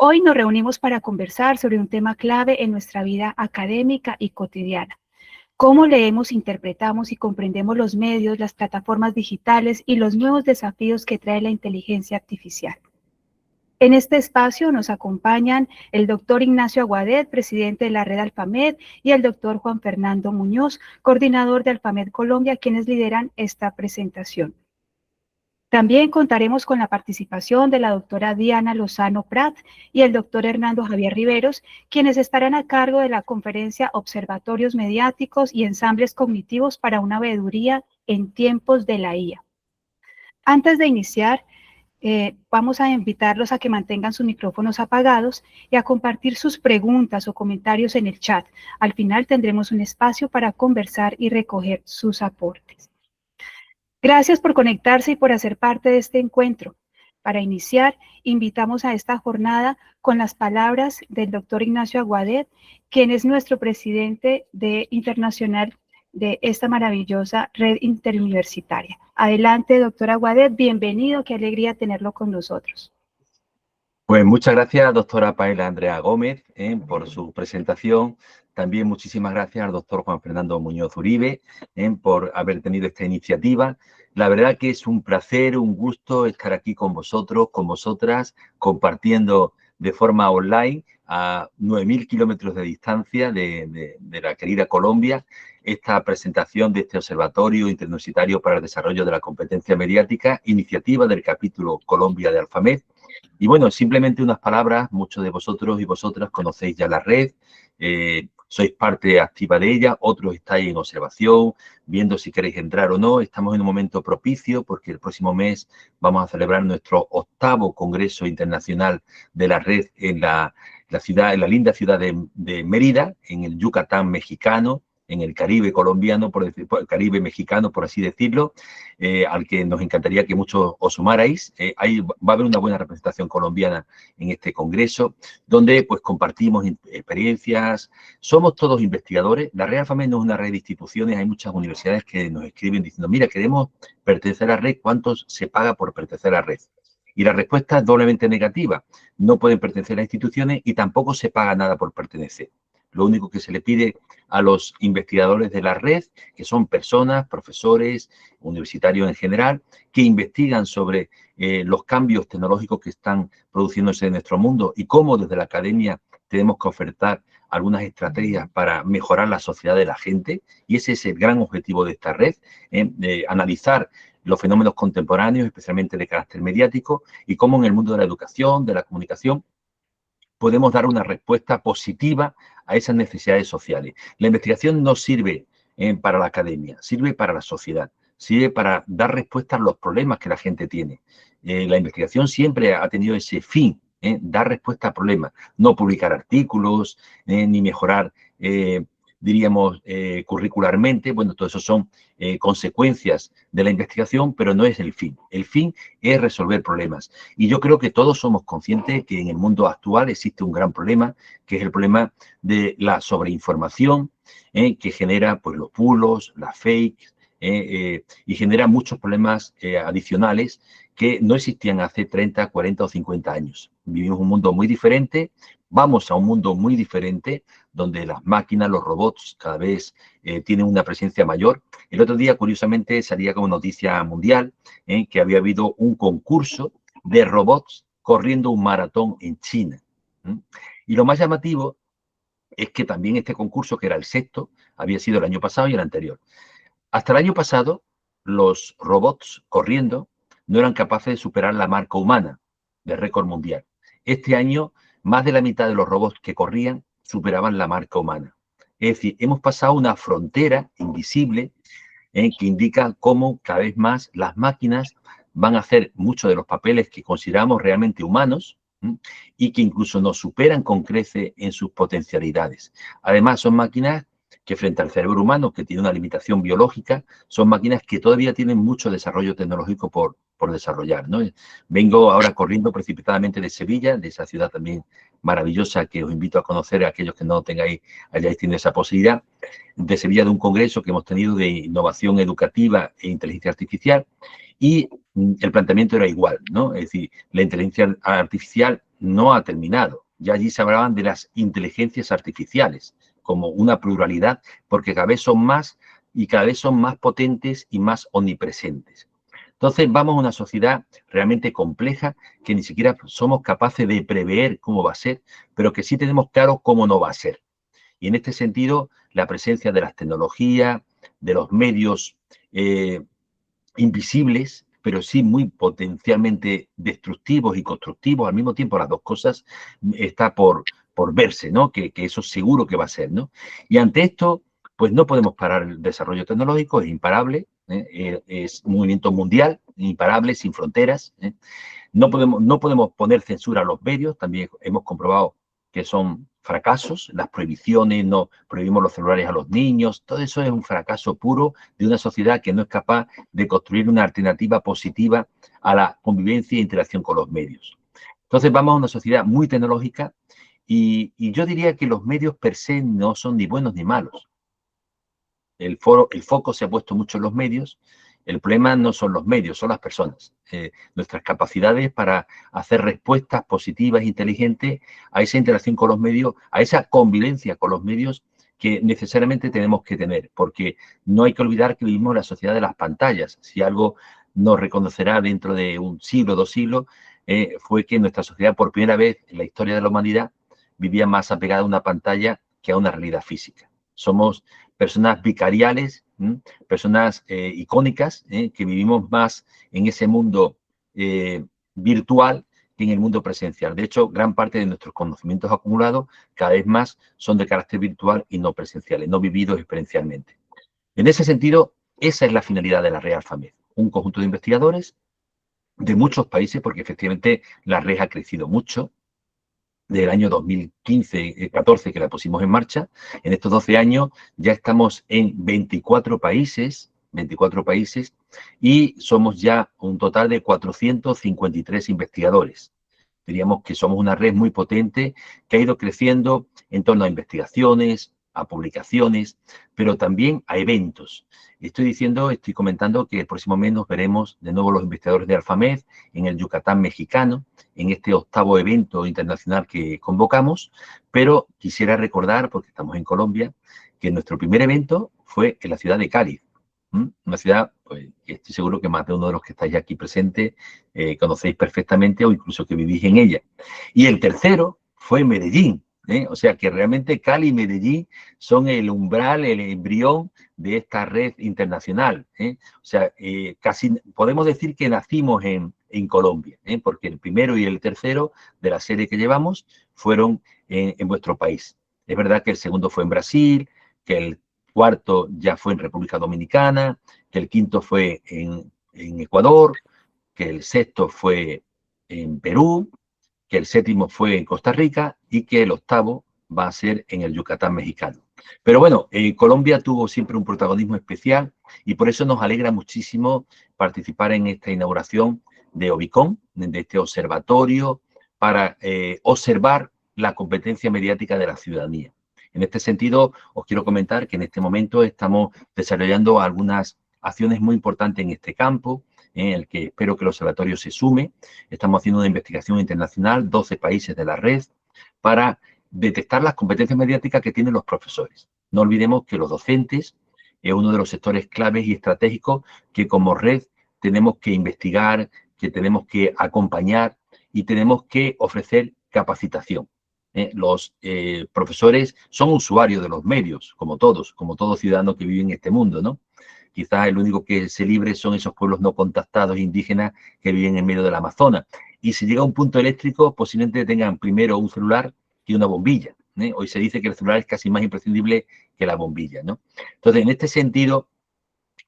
Hoy nos reunimos para conversar sobre un tema clave en nuestra vida académica y cotidiana. Cómo leemos, interpretamos y comprendemos los medios, las plataformas digitales y los nuevos desafíos que trae la inteligencia artificial. En este espacio nos acompañan el doctor Ignacio Aguadet, presidente de la red Alfamed, y el doctor Juan Fernando Muñoz, coordinador de Alfamed Colombia, quienes lideran esta presentación. También contaremos con la participación de la doctora Diana Lozano Prat y el doctor Hernando Javier Riveros, quienes estarán a cargo de la conferencia Observatorios Mediáticos y Ensambles Cognitivos para una Veeduría en tiempos de la IA. Antes de iniciar, vamos a invitarlos a que mantengan sus micrófonos apagados y a compartir sus preguntas o comentarios en el chat. Al final tendremos un espacio para conversar y recoger sus aportes. Gracias por conectarse y por hacer parte de este encuentro. Para iniciar, invitamos a esta jornada con las palabras del doctor Ignacio Aguadet, quien es nuestro presidente internacional de esta maravillosa red interuniversitaria. Adelante, doctor Aguadet, bienvenido, qué alegría tenerlo con nosotros. Pues muchas gracias, doctora Paela Andrea Gómez, por su presentación. También muchísimas gracias al doctor Juan Fernando Muñoz Uribe por haber tenido esta iniciativa. La verdad que es un placer, un gusto estar aquí con vosotros, con vosotras, compartiendo de forma online a 9.000 kilómetros de distancia de la querida Colombia esta presentación de este Observatorio Interuniversitario para el Desarrollo de la Competencia Mediática, iniciativa del capítulo Colombia de Alfamed. Y bueno, simplemente unas palabras, muchos de vosotros y vosotras conocéis ya la red, sois parte activa de ella, otros estáis en observación, viendo si queréis entrar o no. Estamos en un momento propicio porque el próximo mes vamos a celebrar nuestro 8º Congreso Internacional de la Red en la linda ciudad de Mérida, en el Yucatán mexicano, en el Caribe colombiano, el Caribe mexicano, por así decirlo, al que nos encantaría que muchos os sumarais. Ahí va a haber una buena representación colombiana en este congreso, donde pues compartimos experiencias, somos todos investigadores. La red Alfamed no es una red de instituciones, hay muchas universidades que nos escriben diciendo, mira, queremos pertenecer a la red, ¿cuánto se paga por pertenecer a la red? Y la respuesta es doblemente negativa, no pueden pertenecer a instituciones y tampoco se paga nada por pertenecer. Lo único que se le pide a los investigadores de la red, que son personas, profesores, universitarios en general, que investigan sobre los cambios tecnológicos que están produciéndose en nuestro mundo y cómo desde la academia tenemos que ofertar algunas estrategias para mejorar la sociedad de la gente. Y ese es el gran objetivo de esta red, de analizar los fenómenos contemporáneos, especialmente de carácter mediático, y cómo en el mundo de la educación, de la comunicación, podemos dar una respuesta positiva a esas necesidades sociales. La investigación no sirve para la academia, sirve para la sociedad, sirve para dar respuesta a los problemas que la gente tiene. La investigación siempre ha tenido ese fin, dar respuesta a problemas, no publicar artículos, ni mejorar, diríamos, curricularmente. Bueno, todo eso son consecuencias de la investigación, pero no es el fin. El fin es resolver problemas. Y yo creo que todos somos conscientes que en el mundo actual existe un gran problema, que es el problema de la sobreinformación, que genera pues, los bulos, las fakes, y genera muchos problemas adicionales que no existían hace 30, 40 o 50 años. Vivimos un mundo muy diferente, vamos a un mundo muy diferente, donde las máquinas, los robots cada vez tienen una presencia mayor. El otro día, curiosamente, salía como noticia mundial que había habido un concurso de robots corriendo un maratón en China. Y lo más llamativo es que también este concurso, que era el 6º, había sido el año pasado y el anterior. Hasta el año pasado, los robots corriendo no eran capaces de superar la marca humana de récord mundial. Este año, más de la mitad de los robots que corrían superaban la marca humana. Es decir, hemos pasado una frontera invisible que indica cómo cada vez más las máquinas van a hacer muchos de los papeles que consideramos realmente humanos y que incluso nos superan con creces en sus potencialidades. Además, son máquinas que frente al cerebro humano, que tiene una limitación biológica, son máquinas que todavía tienen mucho desarrollo tecnológico por desarrollar, ¿no? Vengo ahora corriendo precipitadamente de Sevilla, de esa ciudad también maravillosa que os invito a conocer a aquellos que no hayáis tenido esa posibilidad, de Sevilla, de un congreso que hemos tenido de innovación educativa e inteligencia artificial, y el planteamiento era igual, ¿no? Es decir, la inteligencia artificial no ha terminado. Ya allí se hablaban de las inteligencias artificiales como una pluralidad, porque cada vez son más y cada vez son más potentes y más omnipresentes. Entonces vamos a una sociedad realmente compleja que ni siquiera somos capaces de prever cómo va a ser, pero que sí tenemos claro cómo no va a ser. Y en este sentido, la presencia de las tecnologías, de los medios invisibles, pero sí muy potencialmente destructivos y constructivos, al mismo tiempo las dos cosas, está por verse, ¿no? Que eso seguro que va a ser, ¿no? Y ante esto, pues no podemos parar el desarrollo tecnológico, es imparable, es un movimiento mundial, imparable, sin fronteras, ¿eh? No podemos poner censura a los medios, también hemos comprobado que son fracasos, las prohibiciones, no prohibimos los celulares a los niños, todo eso es un fracaso puro de una sociedad que no es capaz de construir una alternativa positiva a la convivencia e interacción con los medios. Entonces vamos a una sociedad muy tecnológica y yo diría que los medios per se no son ni buenos ni malos. El foco se ha puesto mucho en los medios. El problema no son los medios, son las personas. Nuestras capacidades para hacer respuestas positivas e inteligentes a esa interacción con los medios, a esa convivencia con los medios que necesariamente tenemos que tener, porque no hay que olvidar que vivimos en la sociedad de las pantallas. Si algo nos reconocerá dentro de un siglo, 2 siglos, fue que nuestra sociedad por primera vez en la historia de la humanidad vivía más apegada a una pantalla que a una realidad física. Somos personas vicariales, personas icónicas, que vivimos más en ese mundo virtual que en el mundo presencial. De hecho, gran parte de nuestros conocimientos acumulados cada vez más son de carácter virtual y no presenciales, no vividos experiencialmente. En ese sentido, esa es la finalidad de la red AlphaMed, un conjunto de investigadores de muchos países, porque efectivamente la red ha crecido mucho, del año 2015-14 que la pusimos en marcha. En estos 12 años ya estamos en 24 países y somos ya un total de 453 investigadores. Diríamos que somos una red muy potente que ha ido creciendo en torno a investigaciones, a publicaciones, pero también a eventos. Estoy comentando que el próximo mes nos veremos de nuevo los investigadores de AlphaMed en el Yucatán mexicano, en este 8º evento internacional que convocamos, pero quisiera recordar, porque estamos en Colombia, que nuestro primer evento fue en la ciudad de Cádiz, una ciudad pues, que estoy seguro que más de uno de los que estáis aquí presentes conocéis perfectamente o incluso que vivís en ella. Y el tercero fue Medellín, o sea que realmente Cali y Medellín son el umbral, el embrión de esta red internacional. O sea, casi podemos decir que nacimos en Colombia, porque el primero y el tercero de la serie que llevamos fueron en vuestro país. Es verdad que el segundo fue en Brasil, que el cuarto ya fue en República Dominicana, que el quinto fue en Ecuador, que el sexto fue en Perú, que el séptimo fue en Costa Rica y que el octavo va a ser en el Yucatán mexicano. Pero bueno, Colombia tuvo siempre un protagonismo especial y por eso nos alegra muchísimo participar en esta inauguración de Obicom, de este observatorio, para observar la competencia mediática de la ciudadanía. En este sentido, os quiero comentar que en este momento estamos desarrollando algunas acciones muy importantes en este campo, en el que espero que el observatorio se sume. Estamos haciendo una investigación internacional, 12 países de la red, para detectar las competencias mediáticas que tienen los profesores. No olvidemos que los docentes es uno de los sectores claves y estratégicos que como red tenemos que investigar, que tenemos que acompañar y tenemos que ofrecer capacitación. Los profesores son usuarios de los medios, como todo ciudadano que vive en este mundo, ¿no? Quizás el único que se libre son esos pueblos no contactados indígenas que viven en medio del Amazonas. Y si llega a un punto eléctrico, posiblemente tengan primero un celular que una bombilla. Hoy se dice que el celular es casi más imprescindible que la bombilla, ¿no? Entonces, en este sentido,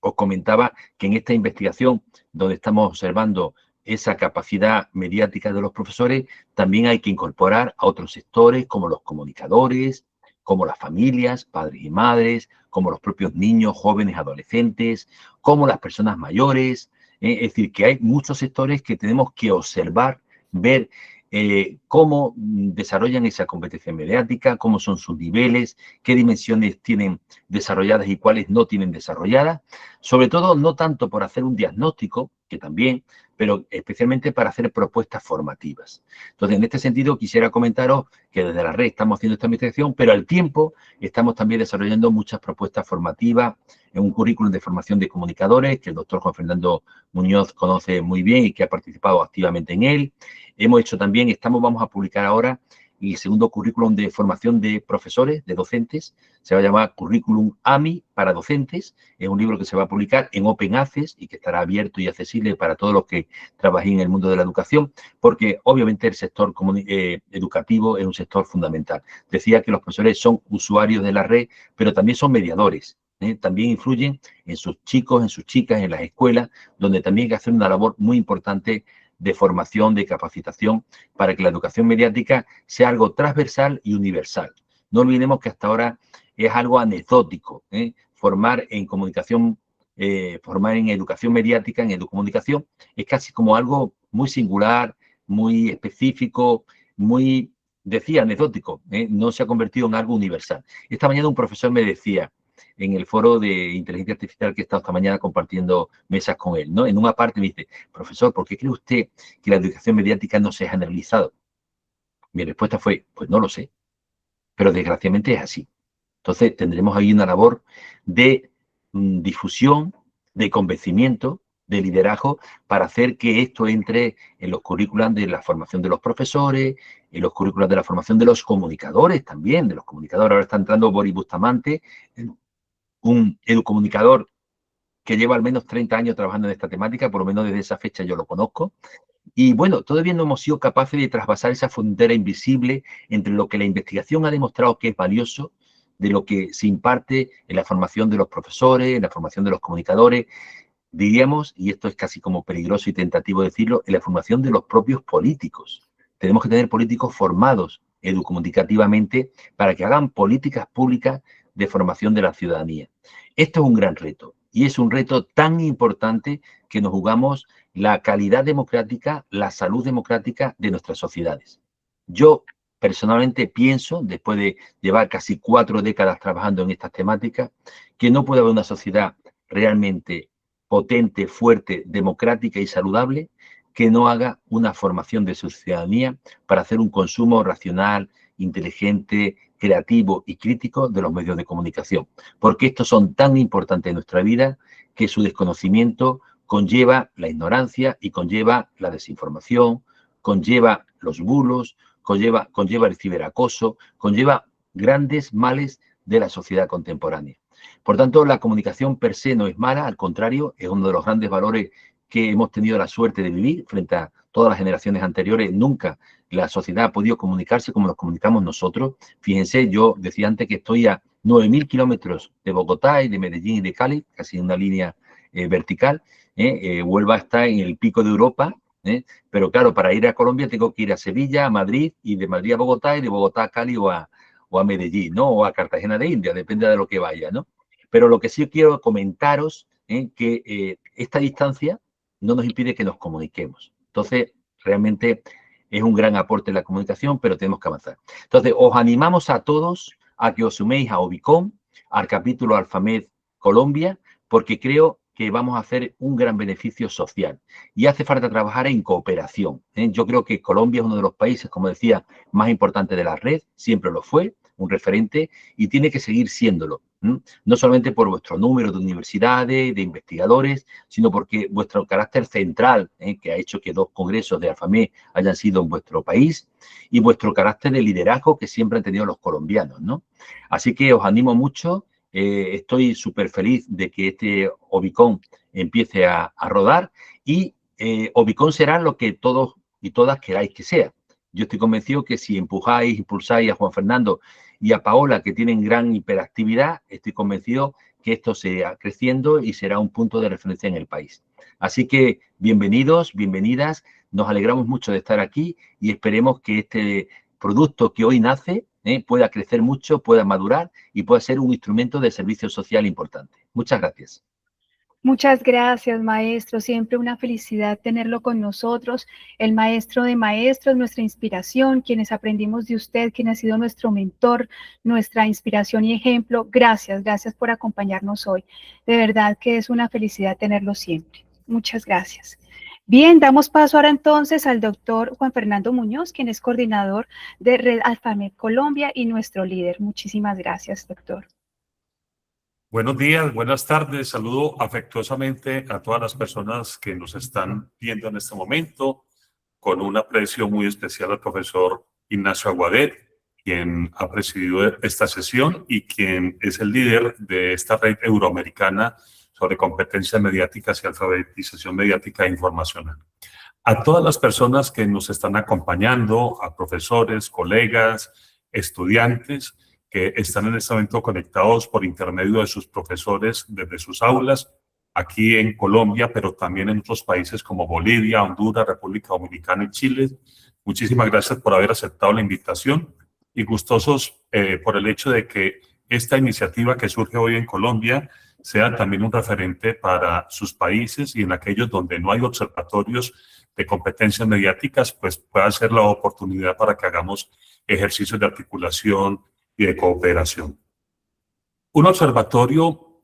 os comentaba que en esta investigación, donde estamos observando esa capacidad mediática de los profesores, también hay que incorporar a otros sectores como los comunicadores, como las familias, padres y madres, como los propios niños, jóvenes, adolescentes, como las personas mayores. Es decir, que hay muchos sectores que tenemos que observar, ver cómo desarrollan esa competencia mediática, cómo son sus niveles, qué dimensiones tienen desarrolladas y cuáles no tienen desarrolladas, sobre todo no tanto por hacer un diagnóstico, que también, pero especialmente para hacer propuestas formativas. Entonces, en este sentido, quisiera comentaros que desde la red estamos haciendo esta investigación, pero al tiempo estamos también desarrollando muchas propuestas formativas en un currículum de formación de comunicadores que el doctor Juan Fernando Muñoz conoce muy bien y que ha participado activamente en él. Hemos hecho también, vamos a publicar ahora el segundo currículum de formación de profesores, de docentes, se va a llamar Currículum AMI para docentes, es un libro que se va a publicar en Open Access y que estará abierto y accesible para todos los que trabajen en el mundo de la educación, porque obviamente el sector educativo es un sector fundamental. Decía que los profesores son usuarios de la red, pero también son mediadores. También influyen en sus chicos, en sus chicas, en las escuelas, donde también hay que hacer una labor muy importante de formación, de capacitación, para que la educación mediática sea algo transversal y universal. No olvidemos que hasta ahora es algo anecdótico, formar en comunicación, formar en educación mediática, en educomunicación, es casi como algo muy singular, muy específico, muy, decía, anecdótico, no se ha convertido en algo universal. Esta mañana un profesor me decía, en el foro de inteligencia artificial que he estado esta mañana compartiendo mesas con él, ¿no? En una parte me dice, profesor, ¿por qué cree usted que la educación mediática no se ha generalizado? Mi respuesta fue, pues no lo sé, pero desgraciadamente es así. Entonces tendremos ahí una labor de difusión, de convencimiento, de liderazgo, para hacer que esto entre en los currículos de la formación de los profesores, en los currículos de la formación de los comunicadores también, de los comunicadores. Ahora está entrando Boris Bustamante, un educomunicador que lleva al menos 30 años trabajando en esta temática, por lo menos desde esa fecha yo lo conozco. Y bueno, todavía no hemos sido capaces de traspasar esa frontera invisible entre lo que la investigación ha demostrado que es valioso, de lo que se imparte en la formación de los profesores, en la formación de los comunicadores, diríamos, y esto es casi como peligroso y tentativo decirlo, en la formación de los propios políticos. Tenemos que tener políticos formados educomunicativamente para que hagan políticas públicas de formación de la ciudadanía. Esto es un gran reto y es un reto tan importante que nos jugamos la calidad democrática, la salud democrática de nuestras sociedades. Yo personalmente pienso, después de llevar casi 4 décadas trabajando en estas temáticas, que no puede haber una sociedad realmente potente, fuerte, democrática y saludable que no haga una formación de su ciudadanía para hacer un consumo racional, inteligente, creativo y crítico de los medios de comunicación. Porque estos son tan importantes en nuestra vida que su desconocimiento conlleva la ignorancia y conlleva la desinformación, conlleva los bulos, conlleva el ciberacoso, conlleva grandes males de la sociedad contemporánea. Por tanto, la comunicación per se no es mala, al contrario, es uno de los grandes valores que hemos tenido la suerte de vivir frente a todas las generaciones anteriores. Nunca la sociedad ha podido comunicarse como nos comunicamos nosotros. Fíjense, yo decía antes que estoy a 9.000 kilómetros de Bogotá y de Medellín y de Cali, casi en una línea vertical. Huelva está en el pico de Europa, pero claro, para ir a Colombia tengo que ir a Sevilla, a Madrid, y de Madrid a Bogotá, y de Bogotá a Cali o a Medellín, ¿no? O a Cartagena de India, depende de lo que vaya, ¿no? Pero lo que sí quiero comentaros es que esta distancia no nos impide que nos comuniquemos. Entonces, realmente es un gran aporte la comunicación, pero tenemos que avanzar. Entonces, os animamos a todos a que os suméis a Obicom, al capítulo Alfamed Colombia, porque creo que vamos a hacer un gran beneficio social. Y hace falta trabajar en cooperación. Yo creo que Colombia es uno de los países, como decía, más importantes de la red, siempre lo fue, un referente, y tiene que seguir siéndolo. No solamente por vuestro número de universidades, de investigadores, sino porque vuestro carácter central, que ha hecho que 2 congresos de Alfamed hayan sido en vuestro país, y vuestro carácter de liderazgo que siempre han tenido los colombianos, ¿no? Así que os animo mucho, estoy súper feliz de que este Obicom empiece a rodar y Obicom será lo que todos y todas queráis que sea. Yo estoy convencido que si empujáis, impulsáis a Juan Fernando y a Paola, que tienen gran hiperactividad, estoy convencido que esto seguirá creciendo y será un punto de referencia en el país. Así que bienvenidos, bienvenidas, nos alegramos mucho de estar aquí y esperemos que este producto que hoy nace pueda crecer mucho, pueda madurar y pueda ser un instrumento de servicio social importante. Muchas gracias. Muchas gracias, maestro. Siempre una felicidad tenerlo con nosotros. El maestro de maestros, nuestra inspiración, quienes aprendimos de usted, quien ha sido nuestro mentor, nuestra inspiración y ejemplo. Gracias, gracias por acompañarnos hoy. De verdad que es una felicidad tenerlo siempre. Muchas gracias. Bien, damos paso ahora entonces al doctor Juan Fernando Muñoz, quien es coordinador de Red Alfamed Colombia y nuestro líder. Muchísimas gracias, doctor. Buenos días, buenas tardes. Saludo afectuosamente a todas las personas que nos están viendo en este momento, con un aprecio muy especial al profesor Ignacio Aguadet, quien ha presidido esta sesión y quien es el líder de esta red euroamericana sobre competencias mediáticas y alfabetización mediática e informacional. A todas las personas que nos están acompañando, a profesores, colegas, estudiantes, que están en este momento conectados por intermedio de sus profesores desde sus aulas, aquí en Colombia, pero también en otros países como Bolivia, Honduras, República Dominicana y Chile. Muchísimas gracias por haber aceptado la invitación y gustosos por el hecho de que esta iniciativa que surge hoy en Colombia sea también un referente para sus países y en aquellos donde no hay observatorios de competencias mediáticas, pues pueda ser la oportunidad para que hagamos ejercicios de articulación y de cooperación. Un observatorio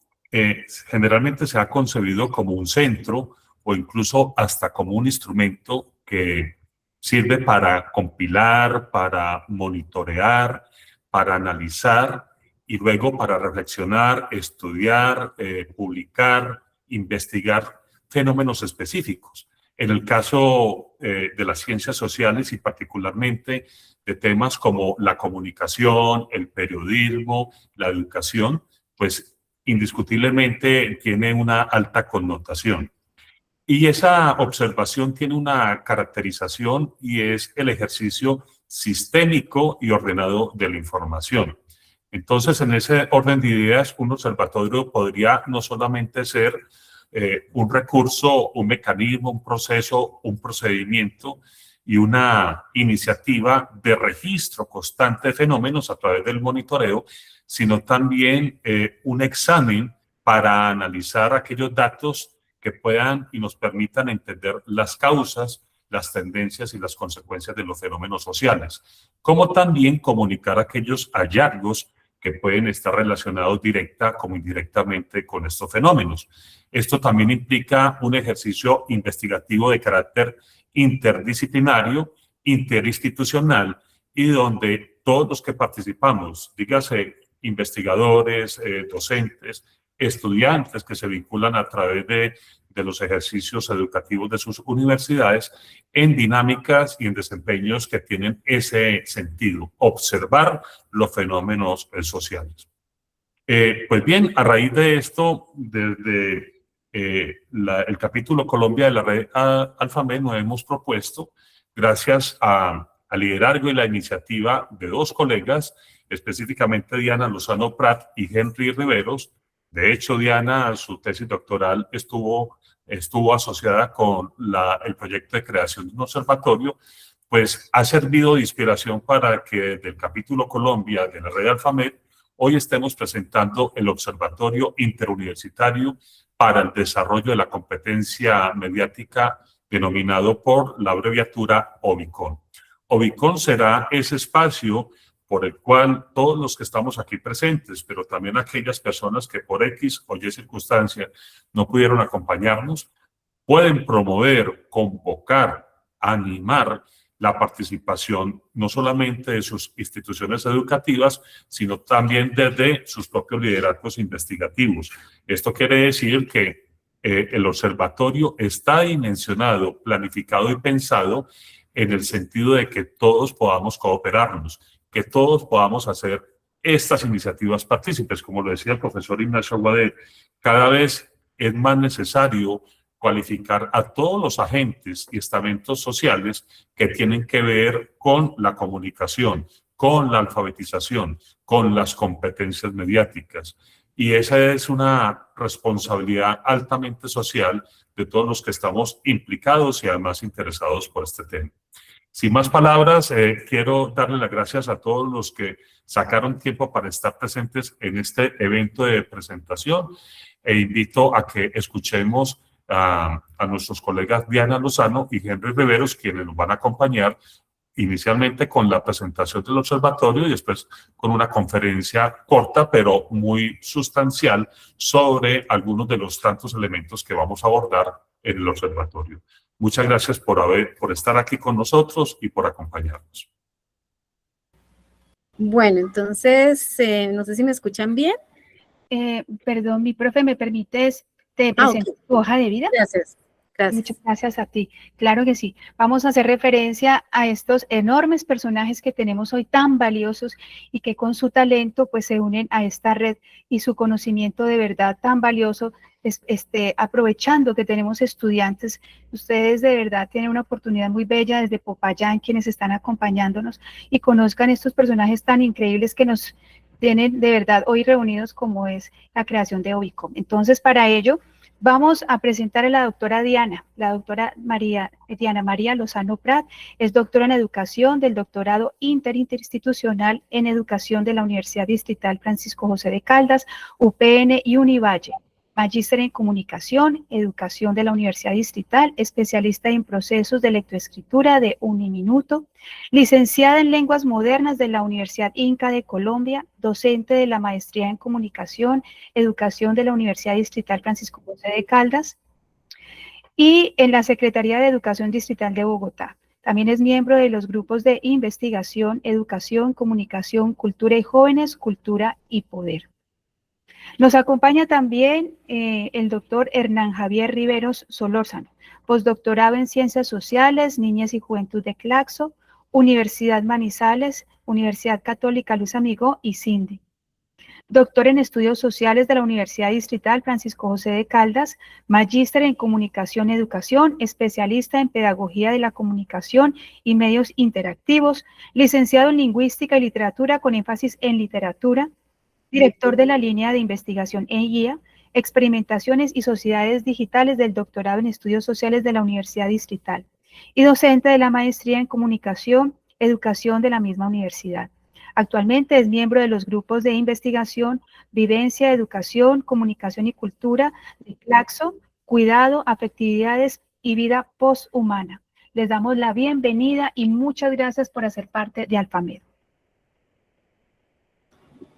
generalmente se ha concebido como un centro o incluso hasta como un instrumento que sirve para compilar, para monitorear, para analizar y luego para reflexionar, estudiar, publicar, investigar fenómenos específicos. En el caso de las ciencias sociales y particularmente de temas como la comunicación, el periodismo, la educación, pues indiscutiblemente tiene una alta connotación. Y esa observación tiene una caracterización y es el ejercicio sistémico y ordenado de la información. Entonces, en ese orden de ideas, un observatorio podría no solamente ser un recurso, un mecanismo, un proceso, un procedimiento y una iniciativa de registro constante de fenómenos a través del monitoreo, sino también un examen para analizar aquellos datos que puedan y nos permitan entender las causas, las tendencias y las consecuencias de los fenómenos sociales, como también comunicar aquellos hallazgos que pueden estar relacionados directa como indirectamente con estos fenómenos. Esto también implica un ejercicio investigativo de carácter interdisciplinario, interinstitucional y donde todos los que participamos, dígase investigadores, docentes, estudiantes que se vinculan a través de los ejercicios educativos de sus universidades en dinámicas y en desempeños que tienen ese sentido, observar los fenómenos sociales. Pues bien, a raíz de esto, desde el capítulo Colombia de la red Alfamed nos hemos propuesto, gracias al liderazgo y la iniciativa de dos colegas, específicamente Diana Lozano Prat y Henry Riveros. De hecho, Diana, su tesis doctoral estuvo asociada con el proyecto de creación de un observatorio, pues ha servido de inspiración para que del capítulo Colombia de la red Alfamed hoy estemos presentando el Observatorio Interuniversitario para el Desarrollo de la Competencia Mediática, denominado por la abreviatura OBICON. OBICON será ese espacio por el cual todos los que estamos aquí presentes, pero también aquellas personas que por X o Y circunstancia no pudieron acompañarnos, pueden promover, convocar, animar la participación no solamente de sus instituciones educativas, sino también desde sus propios liderazgos investigativos. Esto quiere decir que el observatorio está dimensionado, planificado y pensado en el sentido de que todos podamos cooperarnos, que todos podamos hacer estas iniciativas partícipes. Como lo decía el profesor Ignacio Aguadet, cada vez es más necesario cualificar a todos los agentes y estamentos sociales que tienen que ver con la comunicación, con la alfabetización, con las competencias mediáticas. Y esa es una responsabilidad altamente social de todos los que estamos implicados y además interesados por este tema. Sin más palabras, quiero darle las gracias a todos los que sacaron tiempo para estar presentes en este evento de presentación e invito a que escuchemos a nuestros colegas Diana Lozano y Henry Riveros, quienes nos van a acompañar inicialmente con la presentación del observatorio y después con una conferencia corta pero muy sustancial sobre algunos de los tantos elementos que vamos a abordar en el observatorio. Muchas gracias por estar aquí con nosotros y por acompañarnos. Bueno, entonces, no sé si me escuchan bien. Perdón, mi profe, ¿me permites? ¿Te presento tu hoja de vida? Gracias. Gracias. Muchas gracias a ti. Claro que sí. Vamos a hacer referencia a estos enormes personajes que tenemos hoy tan valiosos y que con su talento pues se unen a esta red y su conocimiento de verdad tan valioso, aprovechando que tenemos estudiantes. Ustedes de verdad tienen una oportunidad muy bella desde Popayán, quienes están acompañándonos y conozcan estos personajes tan increíbles que nos tienen de verdad hoy reunidos como es la creación de Ubicom. Entonces, para ello, vamos a presentar a la doctora Diana. La doctora Diana María Lozano Prat es doctora en educación del doctorado interinstitucional en educación de la Universidad Distrital Francisco José de Caldas, UPN y Univalle. Magíster en Comunicación, Educación de la Universidad Distrital, especialista en procesos de lectoescritura de Uniminuto, licenciada en Lenguas Modernas de la Universidad Inca de Colombia, docente de la Maestría en Comunicación, Educación de la Universidad Distrital Francisco José de Caldas y en la Secretaría de Educación Distrital de Bogotá. También es miembro de los grupos de investigación, educación, comunicación, cultura y jóvenes, cultura y poder. Nos acompaña también el doctor Hernán Javier Riveros Solórzano, postdoctorado en Ciencias Sociales, Niñez y Juventud de Claxo, Universidad Manizales, Universidad Católica Luz Amigó y CINDE. Doctor en Estudios Sociales de la Universidad Distrital Francisco José de Caldas, magíster en Comunicación y Educación, especialista en Pedagogía de la Comunicación y Medios Interactivos, licenciado en Lingüística y Literatura con énfasis en literatura, director de la línea de investigación en guía, experimentaciones y sociedades digitales del doctorado en estudios sociales de la Universidad Distrital y docente de la maestría en comunicación, educación de la misma universidad. Actualmente es miembro de los grupos de investigación, vivencia, educación, comunicación y cultura de Claxo, cuidado, afectividades y vida posthumana. Les damos la bienvenida y muchas gracias por hacer parte de Alfamed.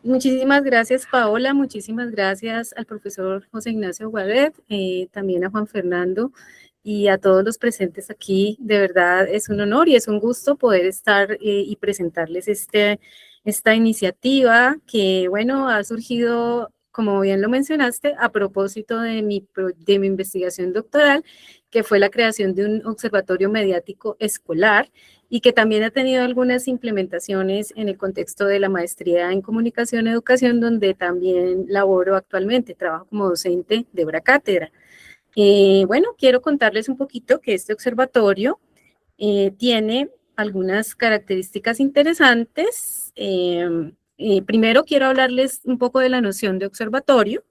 Muchísimas gracias, Paola. Muchísimas gracias al profesor José Ignacio Guadet, también a Juan Fernando y a todos los presentes aquí. De verdad es un honor y es un gusto poder estar y presentarles esta iniciativa que, bueno, ha surgido, como bien lo mencionaste, a propósito de mi investigación doctoral, que fue la creación de un observatorio mediático escolar y que también ha tenido algunas implementaciones en el contexto de la maestría en comunicación y educación, donde también laboro actualmente, trabajo como docente de obra cátedra. Bueno, quiero contarles un poquito que este observatorio tiene algunas características interesantes. Primero quiero hablarles un poco de la noción de observatorio.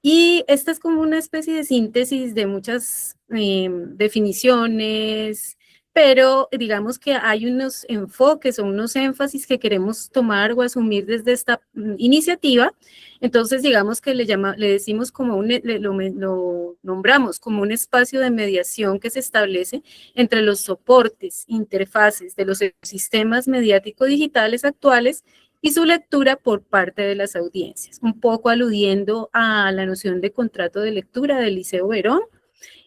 Y esta es como una especie de síntesis de muchas definiciones, pero digamos que hay unos enfoques o unos énfasis que queremos tomar o asumir desde esta iniciativa. Entonces, digamos que le decimos como lo nombramos como un espacio de mediación que se establece entre los soportes, interfaces de los sistemas mediático-digitales actuales y su lectura por parte de las audiencias, un poco aludiendo a la noción de contrato de lectura del Liceo Verón,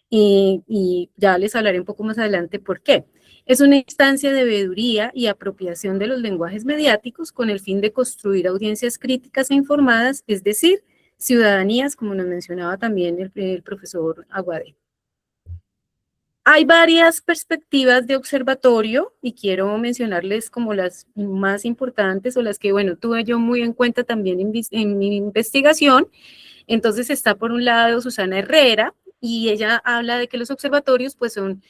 y ya les hablaré un poco más adelante por qué. Es una instancia de veeduría y apropiación de los lenguajes mediáticos con el fin de construir audiencias críticas e informadas, es decir, ciudadanías, como nos mencionaba también el profesor Aguade. Hay varias perspectivas de observatorio y quiero mencionarles como las más importantes o las que, bueno, tuve yo muy en cuenta también en mi investigación. Entonces está por un lado Susana Herrera y ella habla de que los observatorios pues son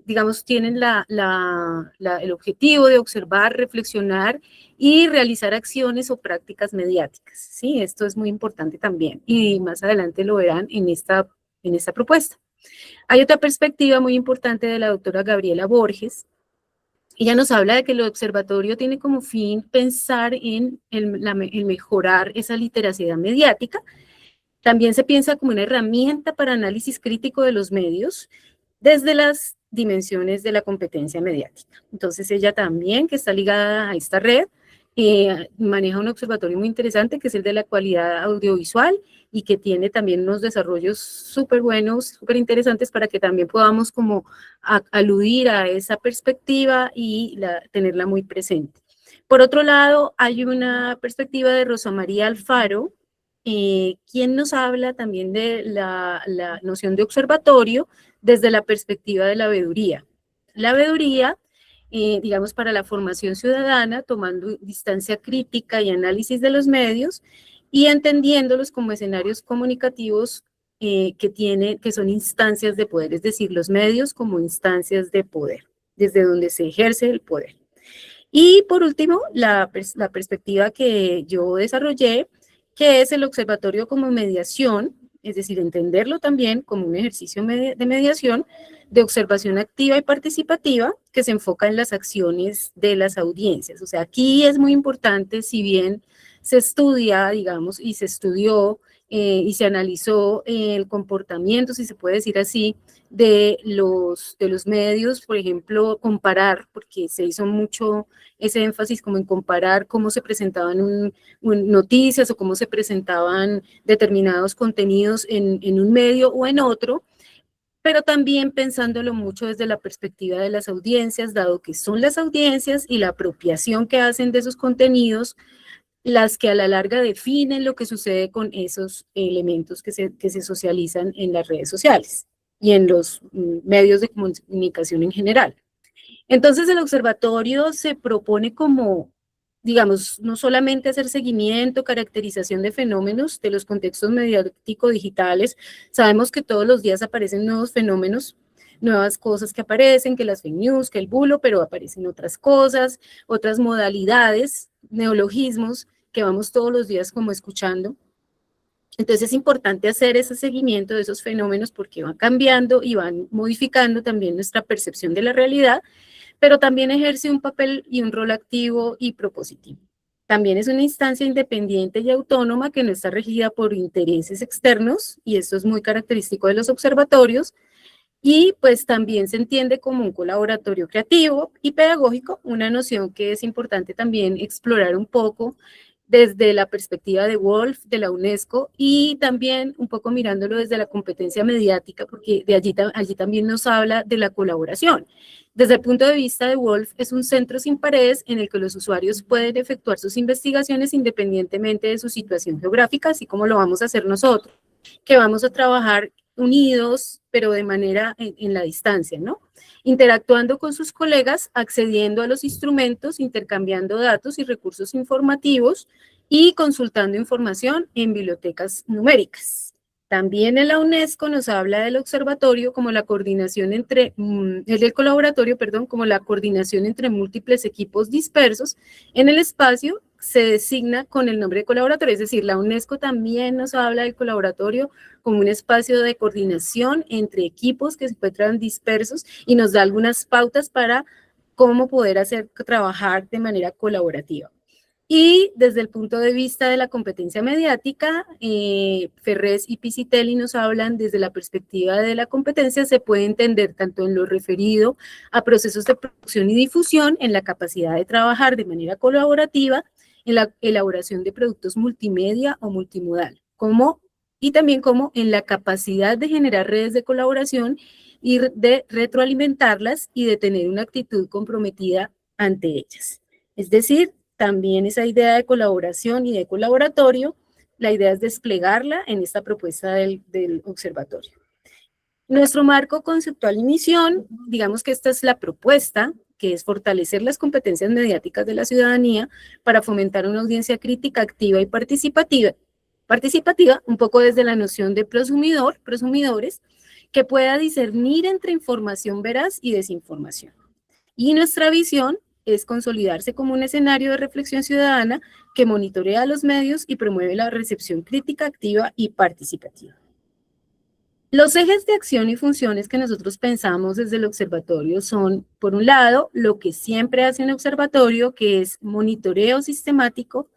digamos, tienen el objetivo de observar, reflexionar y realizar acciones o prácticas mediáticas. Sí, esto es muy importante también y más adelante lo verán en esta propuesta. Hay otra perspectiva muy importante de la doctora Gabriela Borges. Ella nos habla de que el observatorio tiene como fin pensar en el mejorar esa literacidad mediática. También se piensa como una herramienta para análisis crítico de los medios desde las dimensiones de la competencia mediática. Entonces ella también, que está ligada a esta red, maneja un observatorio muy interesante que es el de la cualidad audiovisual y que tiene también unos desarrollos súper buenos, súper interesantes para que también podamos como aludir a esa perspectiva y tenerla muy presente. Por otro lado, hay una perspectiva de Rosa María Alfaro, quien nos habla también de la noción de observatorio desde la perspectiva de la veeduría. La veeduría, digamos, para la formación ciudadana, tomando distancia crítica y análisis de los medios y entendiéndolos como escenarios comunicativos que son instancias de poder, es decir, los medios como instancias de poder, desde donde se ejerce el poder. Y por último, la perspectiva que yo desarrollé, que es el observatorio como mediación, es decir, entenderlo también como un ejercicio de mediación, de observación activa y participativa, que se enfoca en las acciones de las audiencias. O sea, aquí es muy importante, si bien se estudia, digamos, y se estudió y se analizó el comportamiento, si se puede decir así, de los medios, por ejemplo, comparar, porque se hizo mucho ese énfasis como en comparar cómo se presentaban noticias o cómo se presentaban determinados contenidos en un medio o en otro, pero también pensándolo mucho desde la perspectiva de las audiencias, dado que son las audiencias y la apropiación que hacen de esos contenidos las que a la larga definen lo que sucede con esos elementos que se socializan en las redes sociales y en los medios de comunicación en general. Entonces el observatorio se propone como, digamos, no solamente hacer seguimiento, caracterización de fenómenos de los contextos mediático-digitales. Sabemos que todos los días aparecen nuevos fenómenos, nuevas cosas que aparecen, que las fake news, que el bulo, pero aparecen otras cosas, otras modalidades, neologismos que vamos todos los días como escuchando. Entonces es importante hacer ese seguimiento de esos fenómenos porque van cambiando y van modificando también nuestra percepción de la realidad, pero también ejerce un papel y un rol activo y propositivo. También es una instancia independiente y autónoma que no está regida por intereses externos, y esto es muy característico de los observatorios, y pues también se entiende como un colaboratorio creativo y pedagógico, una noción que es importante también explorar un poco desde la perspectiva de Wolf, de la UNESCO, y también un poco mirándolo desde la competencia mediática, porque de allí también nos habla de la colaboración. Desde el punto de vista de Wolf, es un centro sin paredes en el que los usuarios pueden efectuar sus investigaciones independientemente de su situación geográfica, así como lo vamos a hacer nosotros, que vamos a trabajar unidos, pero de manera en la distancia, ¿no? Interactuando con sus colegas, accediendo a los instrumentos, intercambiando datos y recursos informativos y consultando información en bibliotecas numéricas. También en la UNESCO nos habla del observatorio como la coordinación entre, del colaboratorio, perdón, como la coordinación entre múltiples equipos dispersos en el espacio. Se designa con el nombre de colaboratorio, es decir, la UNESCO también nos habla del colaboratorio como un espacio de coordinación entre equipos que se encuentran dispersos y nos da algunas pautas para cómo poder trabajar de manera colaborativa. Y desde el punto de vista de la competencia mediática, Ferrés y Piscitelli nos hablan desde la perspectiva de la competencia, se puede entender tanto en lo referido a procesos de producción y difusión, en la capacidad de trabajar de manera colaborativa, en la elaboración de productos multimedia o multimodal, y también como en la capacidad de generar redes de colaboración y de retroalimentarlas y de tener una actitud comprometida ante ellas. Es decir, también esa idea de colaboración y de colaboratorio, la idea es desplegarla en esta propuesta del observatorio. Nuestro marco conceptual y misión, digamos que esta es la propuesta, que es fortalecer las competencias mediáticas de la ciudadanía para fomentar una audiencia crítica, activa y participativa, un poco desde la noción de prosumidores, que pueda discernir entre información veraz y desinformación. Y nuestra visión es consolidarse como un escenario de reflexión ciudadana que monitorea los medios y promueve la recepción crítica, activa y participativa. Los ejes de acción y funciones que nosotros pensamos desde el observatorio son, por un lado, lo que siempre hace un observatorio, que es monitoreo sistemático,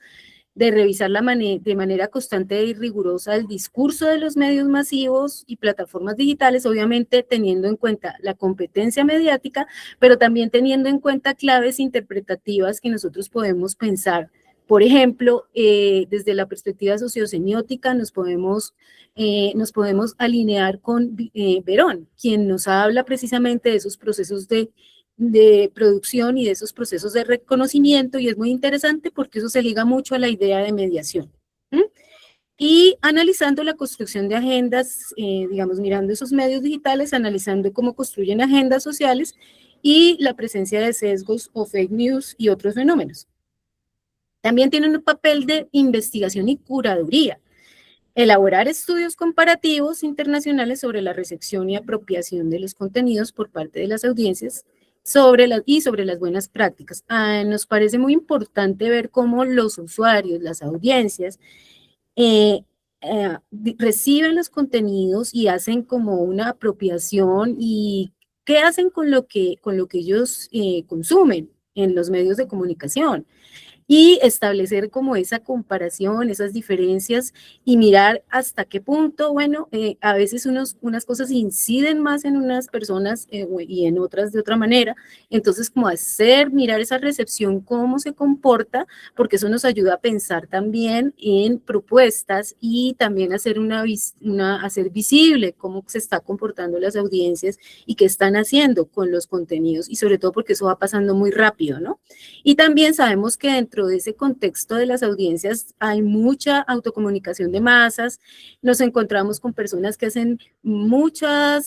de revisar de manera constante y rigurosa el discurso de los medios masivos y plataformas digitales, obviamente teniendo en cuenta la competencia mediática, pero también teniendo en cuenta claves interpretativas que nosotros podemos pensar. Por ejemplo, desde la perspectiva sociosemiótica nos podemos alinear con Verón, quien nos habla precisamente de esos procesos de producción y de esos procesos de reconocimiento, y es muy interesante porque eso se liga mucho a la idea de mediación. Y analizando la construcción de agendas, digamos, mirando esos medios digitales, analizando cómo construyen agendas sociales y la presencia de sesgos o fake news y otros fenómenos. También tienen un papel de investigación y curaduría. Elaborar estudios comparativos internacionales sobre la recepción y apropiación de los contenidos por parte de las audiencias sobre las buenas prácticas. Nos parece muy importante ver cómo los usuarios, las audiencias, reciben los contenidos y hacen como una apropiación y qué hacen con lo que ellos consumen en los medios de comunicación. Y establecer como esa comparación, esas diferencias y mirar hasta qué punto, bueno, a veces unas cosas inciden más en unas personas y en otras de otra manera. Entonces, como mirar esa recepción, cómo se comporta, porque eso nos ayuda a pensar también en propuestas y también hacer hacer visible cómo se está comportando las audiencias y qué están haciendo con los contenidos, y sobre todo porque eso va pasando muy rápido, ¿no? Y también sabemos que dentro de ese contexto de las audiencias hay mucha autocomunicación de masas, nos encontramos con personas que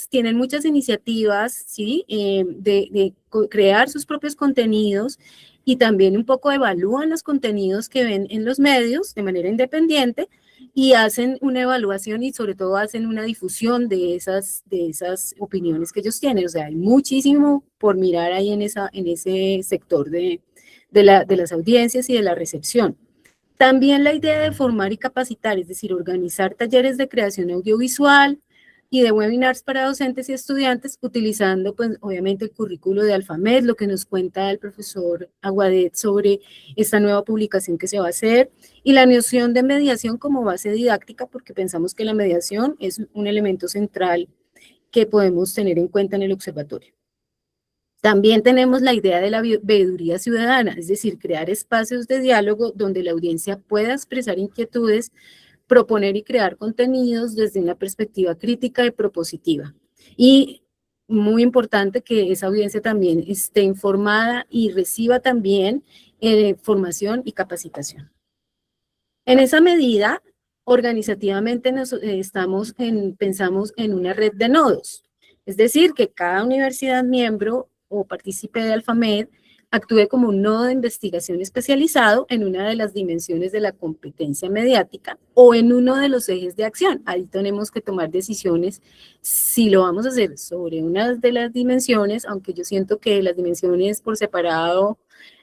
tienen muchas iniciativas, ¿sí? De crear sus propios contenidos, y también un poco evalúan los contenidos que ven en los medios de manera independiente y hacen una evaluación y sobre todo hacen una difusión de esas opiniones que ellos tienen. O sea, hay muchísimo por mirar ahí en ese sector de las audiencias y de la recepción. También la idea de formar y capacitar, es decir, organizar talleres de creación audiovisual y de webinars para docentes y estudiantes, utilizando, pues, obviamente el currículo de Alfamed, lo que nos cuenta el profesor Aguadet sobre esta nueva publicación que se va a hacer, y la noción de mediación como base didáctica, porque pensamos que la mediación es un elemento central que podemos tener en cuenta en el observatorio. También tenemos la idea de la veeduría ciudadana, es decir, crear espacios de diálogo donde la audiencia pueda expresar inquietudes, proponer y crear contenidos desde una perspectiva crítica y propositiva. Y muy importante que esa audiencia también esté informada y reciba también formación y capacitación. En esa medida, organizativamente pensamos en una red de nodos, es decir, que cada universidad miembro o partícipe de Alfamed actúe como un nodo de investigación especializado en una de las dimensiones de la competencia mediática o en uno de los ejes de acción. Ahí tenemos que tomar decisiones si lo vamos a hacer sobre una de las dimensiones, aunque yo siento que las dimensiones por separado,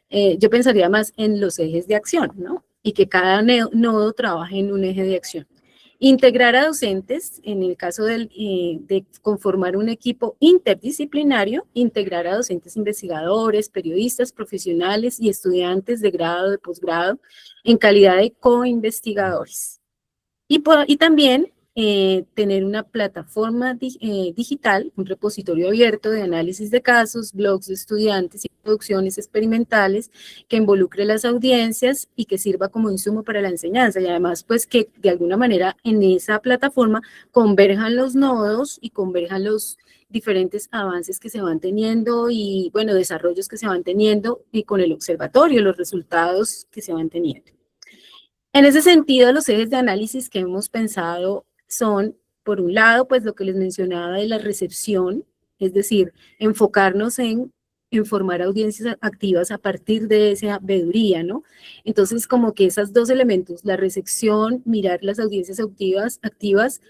yo pensaría más en los ejes de acción, ¿no? Y que cada nodo trabaje en un eje de acción. Integrar a docentes, en el caso de conformar un equipo interdisciplinario, integrar a docentes investigadores, periodistas, profesionales y estudiantes de grado, de posgrado, en calidad de co-investigadores. Y también tener una plataforma digital, un repositorio abierto de análisis de casos, blogs de estudiantes y producciones experimentales que involucre las audiencias y que sirva como insumo para la enseñanza, y además pues que de alguna manera en esa plataforma converjan los nodos y converjan los diferentes avances que se van teniendo y, bueno, desarrollos que se van teniendo, y con el observatorio, los resultados que se van teniendo. En ese sentido, los ejes de análisis que hemos pensado son, por un lado, pues lo que les mencionaba de la recepción, es decir, enfocarnos en formar audiencias activas a partir de esa veeduría, ¿no? Entonces, como que esos dos elementos, la recepción, mirar las audiencias activas,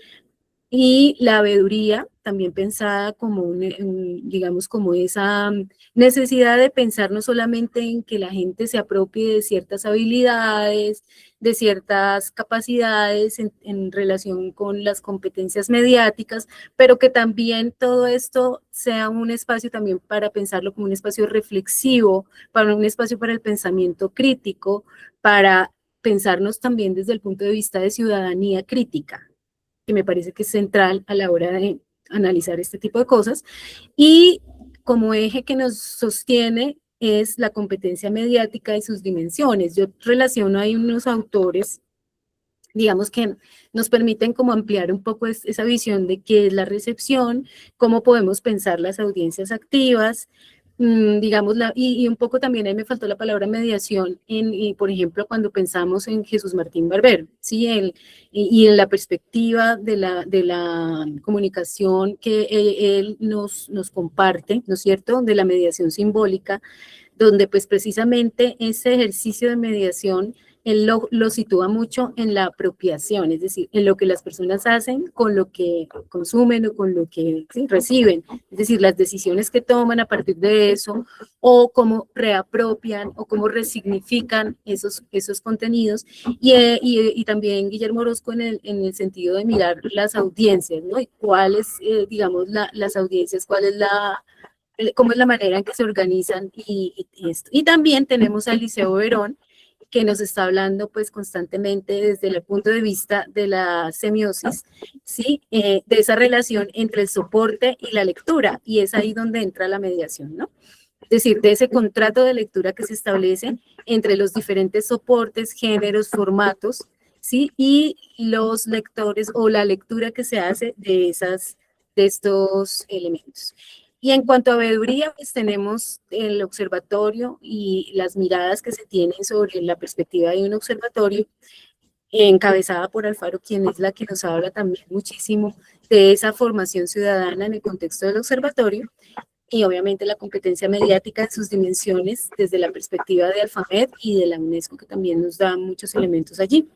Y la veeduría, también pensada como, digamos, como esa necesidad de pensar no solamente en que la gente se apropie de ciertas habilidades, de ciertas capacidades en relación con las competencias mediáticas, pero que también todo esto sea un espacio también para pensarlo como un espacio reflexivo, para un espacio para el pensamiento crítico, para pensarnos también desde el punto de vista de ciudadanía crítica, que me parece que es central a la hora de analizar este tipo de cosas. Y como eje que nos sostiene es la competencia mediática y sus dimensiones. Yo relaciono ahí unos autores, digamos, que nos permiten como ampliar un poco esa visión de qué es la recepción, cómo podemos pensar las audiencias activas, digamos, y un poco también ahí me faltó la palabra mediación, y por ejemplo, cuando pensamos en Jesús Martín Barbero, ¿sí? Y en la perspectiva de la comunicación que él nos comparte, ¿no es cierto?, de la mediación simbólica, donde pues precisamente ese ejercicio de mediación él lo sitúa mucho en la apropiación, es decir, en lo que las personas hacen con lo que consumen o con lo que sí, reciben, es decir, las decisiones que toman a partir de eso, o cómo reapropian o cómo resignifican esos contenidos, y también Guillermo Orozco en el sentido de mirar las audiencias, ¿no? Y cuáles, digamos, las audiencias, cómo es la manera en que se organizan y esto. Y también tenemos a Liceo Verón, que nos está hablando pues constantemente desde el punto de vista de la semiosis, ¿sí? De esa relación entre el soporte y la lectura, y es ahí donde entra la mediación, ¿no? Es decir, de ese contrato de lectura que se establece entre los diferentes soportes, géneros, formatos, ¿sí? Y los lectores o la lectura que se hace de estos elementos. Y en cuanto a veeduría, pues tenemos el observatorio y las miradas que se tienen sobre la perspectiva de un observatorio, encabezada por Alfaro, quien es la que nos habla también muchísimo de esa formación ciudadana en el contexto del observatorio, y obviamente la competencia mediática en sus dimensiones desde la perspectiva de Alfamed y de la UNESCO, que también nos da muchos elementos allí.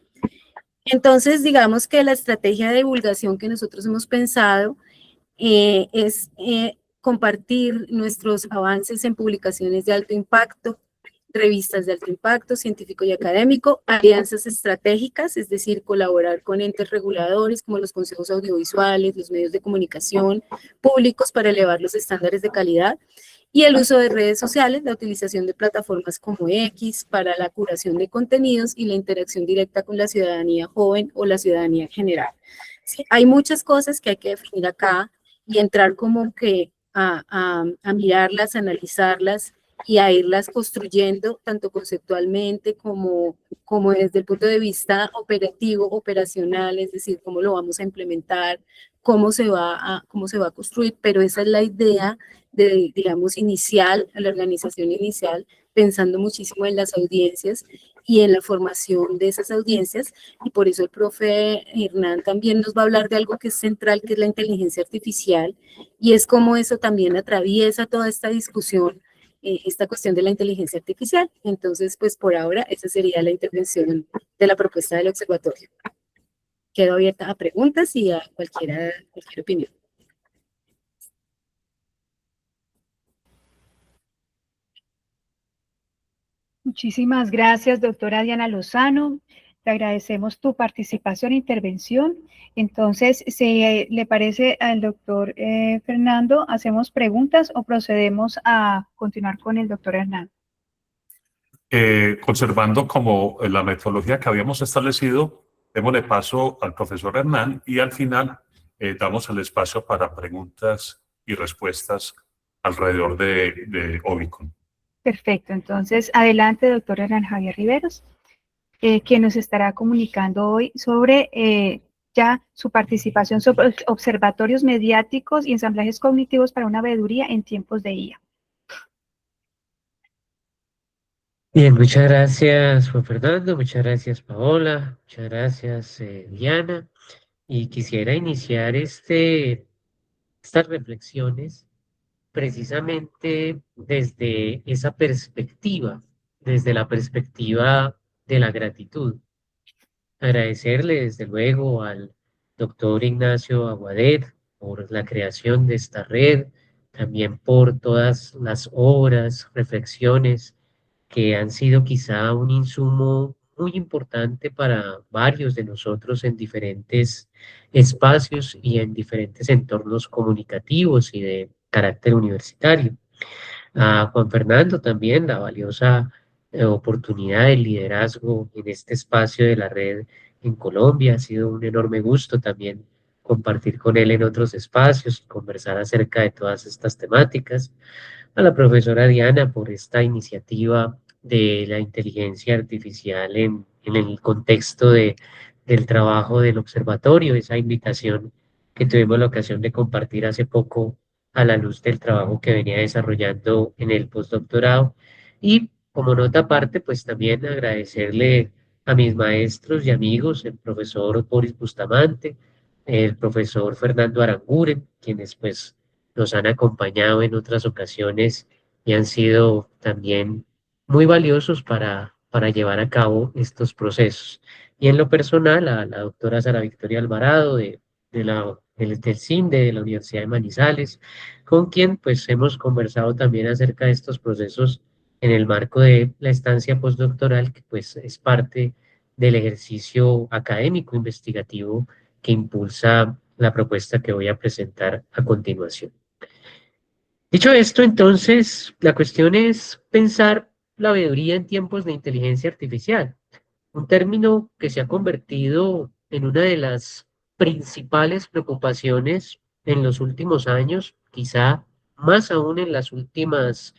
Entonces, digamos que la estrategia de divulgación que nosotros hemos pensado es compartir nuestros avances en publicaciones de alto impacto, revistas de alto impacto científico y académico, alianzas estratégicas, es decir, colaborar con entes reguladores como los consejos audiovisuales, los medios de comunicación públicos para elevar los estándares de calidad, y el uso de redes sociales, la utilización de plataformas como X para la curación de contenidos y la interacción directa con la ciudadanía joven o la ciudadanía en general. ¿Sí? Hay muchas cosas que hay que definir acá y entrar como que a mirarlas, a analizarlas y a irlas construyendo tanto conceptualmente como desde el punto de vista operativo, operacional, es decir, cómo lo vamos a implementar, cómo se va a construir, pero esa es la idea de, digamos, inicial, la organización inicial, pensando muchísimo en las audiencias y en la formación de esas audiencias, y por eso el profe Hernán también nos va a hablar de algo que es central, que es la inteligencia artificial, y es cómo eso también atraviesa toda esta discusión, esta cuestión de la inteligencia artificial. Entonces, pues por ahora, esa sería la intervención de la propuesta del observatorio. Quedo abierta a preguntas y a cualquier opinión. Muchísimas gracias, doctora Diana Lozano. Te agradecemos tu participación e intervención. Entonces, si le parece al doctor Fernando, ¿hacemos preguntas o procedemos a continuar con el doctor Hernán? Conservando como la metodología que habíamos establecido, démosle paso al profesor Hernán y al final damos el espacio para preguntas y respuestas alrededor de Obicon. Perfecto, entonces adelante, doctor Hernán Javier Riveros, quien nos estará comunicando hoy sobre ya su participación sobre observatorios mediáticos y ensamblajes cognitivos para una veeduría en tiempos de IA. Bien, muchas gracias Juan Fernando, muchas gracias Paola, muchas gracias Diana, y quisiera iniciar estas reflexiones precisamente desde esa perspectiva, desde la perspectiva de la gratitud. Agradecerle desde luego al doctor Ignacio Aguadet, por la creación de esta red, también por todas las obras, reflexiones que han sido quizá un insumo muy importante para varios de nosotros en diferentes espacios y en diferentes entornos comunicativos y de carácter universitario. A Juan Fernando también la valiosa oportunidad de liderazgo en este espacio de la red en Colombia. Ha sido un enorme gusto también compartir con él en otros espacios y conversar acerca de todas estas temáticas. A la profesora Diana por esta iniciativa de la inteligencia artificial en el contexto del trabajo del observatorio, esa invitación que tuvimos la ocasión de compartir hace poco a la luz del trabajo que venía desarrollando en el postdoctorado. Y como nota aparte, pues también agradecerle a mis maestros y amigos, el profesor Boris Bustamante, el profesor Fernando Aranguren, quienes pues nos han acompañado en otras ocasiones y han sido también muy valiosos para llevar a cabo estos procesos. Y en lo personal, a la doctora Sara Victoria Alvarado del CINDE, de la Universidad de Manizales, con quien pues hemos conversado también acerca de estos procesos en el marco de la estancia postdoctoral, que pues es parte del ejercicio académico investigativo que impulsa la propuesta que voy a presentar a continuación. Dicho esto, entonces, la cuestión es pensar la veeduría en tiempos de inteligencia artificial, un término que se ha convertido en una de las principales preocupaciones en los últimos años, quizá más aún en los últimos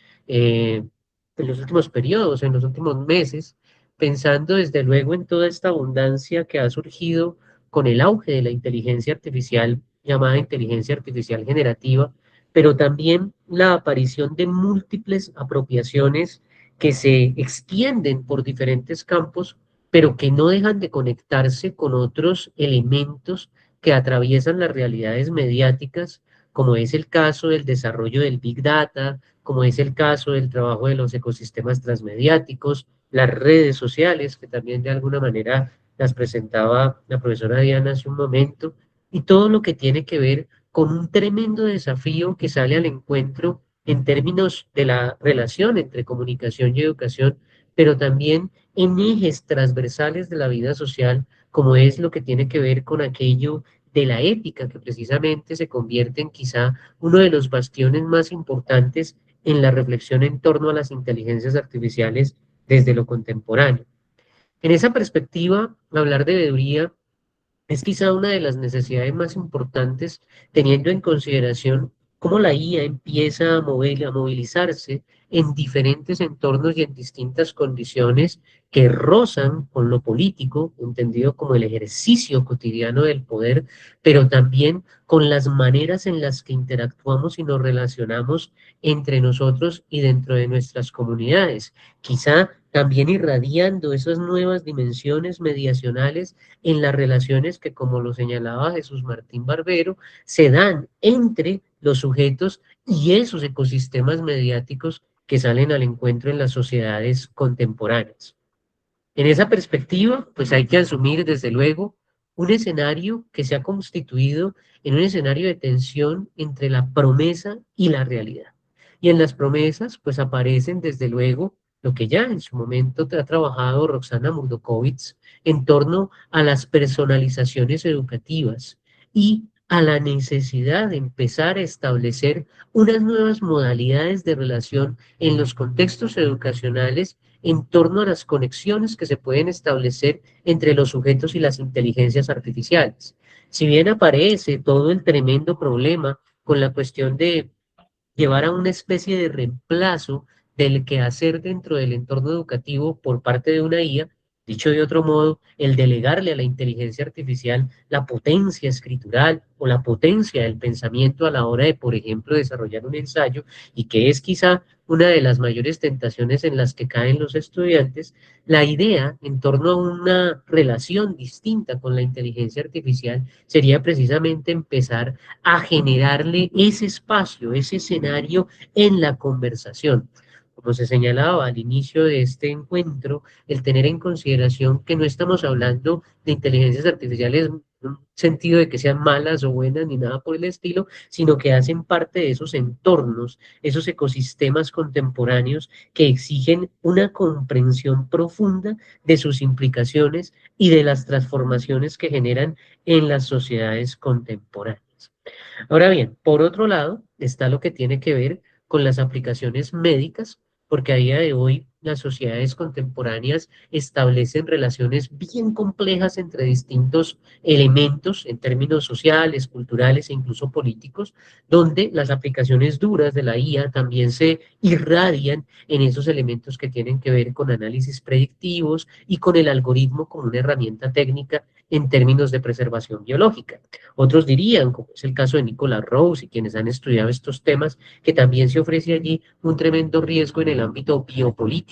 periodos, en los últimos meses, pensando desde luego en toda esta abundancia que ha surgido con el auge de la inteligencia artificial, llamada inteligencia artificial generativa, pero también la aparición de múltiples apropiaciones que se extienden por diferentes campos, pero que no dejan de conectarse con otros elementos que atraviesan las realidades mediáticas, como es el caso del desarrollo del Big Data, como es el caso del trabajo de los ecosistemas transmediáticos, las redes sociales, que también de alguna manera las presentaba la profesora Diana hace un momento, y todo lo que tiene que ver con un tremendo desafío que sale al encuentro en términos de la relación entre comunicación y educación, pero también en ejes transversales de la vida social, como es lo que tiene que ver con aquello de la ética, que precisamente se convierte en quizá uno de los bastiones más importantes en la reflexión en torno a las inteligencias artificiales desde lo contemporáneo. En esa perspectiva, hablar de veeduría es quizá una de las necesidades más importantes, teniendo en consideración cómo la IA empieza a movilizarse en diferentes entornos y en distintas condiciones que rozan con lo político, entendido como el ejercicio cotidiano del poder, pero también con las maneras en las que interactuamos y nos relacionamos entre nosotros y dentro de nuestras comunidades. Quizá también irradiando esas nuevas dimensiones mediacionales en las relaciones que, como lo señalaba Jesús Martín Barbero, se dan entre los sujetos y esos ecosistemas mediáticos que salen al encuentro en las sociedades contemporáneas. En esa perspectiva, pues hay que asumir desde luego un escenario que se ha constituido en un escenario de tensión entre la promesa y la realidad. Y en las promesas, pues aparecen desde luego lo que ya en su momento ha trabajado Roxana Murdokovich en torno a las personalizaciones educativas y a la necesidad de empezar a establecer unas nuevas modalidades de relación en los contextos educacionales en torno a las conexiones que se pueden establecer entre los sujetos y las inteligencias artificiales. Si bien aparece todo el tremendo problema con la cuestión de llevar a una especie de reemplazo del quehacer dentro del entorno educativo por parte de una IA, dicho de otro modo, el delegarle a la inteligencia artificial la potencia escritural o la potencia del pensamiento a la hora de, por ejemplo, desarrollar un ensayo, y que es quizá una de las mayores tentaciones en las que caen los estudiantes, la idea en torno a una relación distinta con la inteligencia artificial sería precisamente empezar a generarle ese espacio, ese escenario en la conversación. Como se señalaba al inicio de este encuentro, el tener en consideración que no estamos hablando de inteligencias artificiales un sentido de que sean malas o buenas ni nada por el estilo, sino que hacen parte de esos entornos, esos ecosistemas contemporáneos que exigen una comprensión profunda de sus implicaciones y de las transformaciones que generan en las sociedades contemporáneas. Ahora bien, por otro lado, está lo que tiene que ver con las aplicaciones médicas, porque a día de hoy las sociedades contemporáneas establecen relaciones bien complejas entre distintos elementos en términos sociales, culturales e incluso políticos, donde las aplicaciones duras de la IA también se irradian en esos elementos que tienen que ver con análisis predictivos y con el algoritmo como una herramienta técnica en términos de preservación biológica. Otros dirían, como es el caso de Nicholas Rose y quienes han estudiado estos temas, que también se ofrece allí un tremendo riesgo en el ámbito biopolítico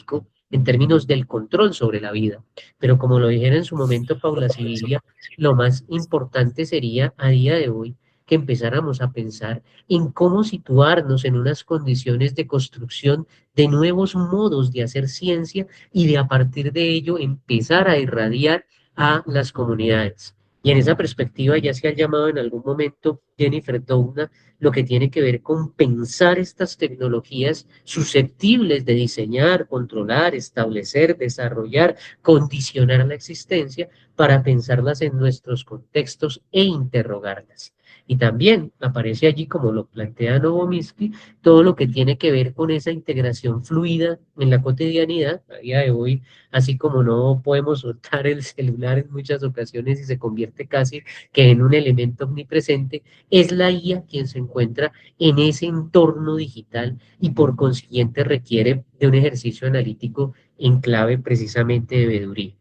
en términos del control sobre la vida. Pero como lo dijera en su momento Paula Sibilia, lo más importante sería a día de hoy que empezáramos a pensar en cómo situarnos en unas condiciones de construcción de nuevos modos de hacer ciencia y de a partir de ello empezar a irradiar a las comunidades. Y en esa perspectiva ya se ha llamado en algún momento Jennifer Doudna lo que tiene que ver con pensar estas tecnologías susceptibles de diseñar, controlar, establecer, desarrollar, condicionar la existencia para pensarlas en nuestros contextos e interrogarlas. Y también aparece allí, como lo plantea Novomirsky, todo lo que tiene que ver con esa integración fluida en la cotidianidad. A día de hoy, así como no podemos soltar el celular en muchas ocasiones y se convierte casi que en un elemento omnipresente, es la IA quien se encuentra en ese entorno digital y por consiguiente requiere de un ejercicio analítico en clave precisamente de veeduría.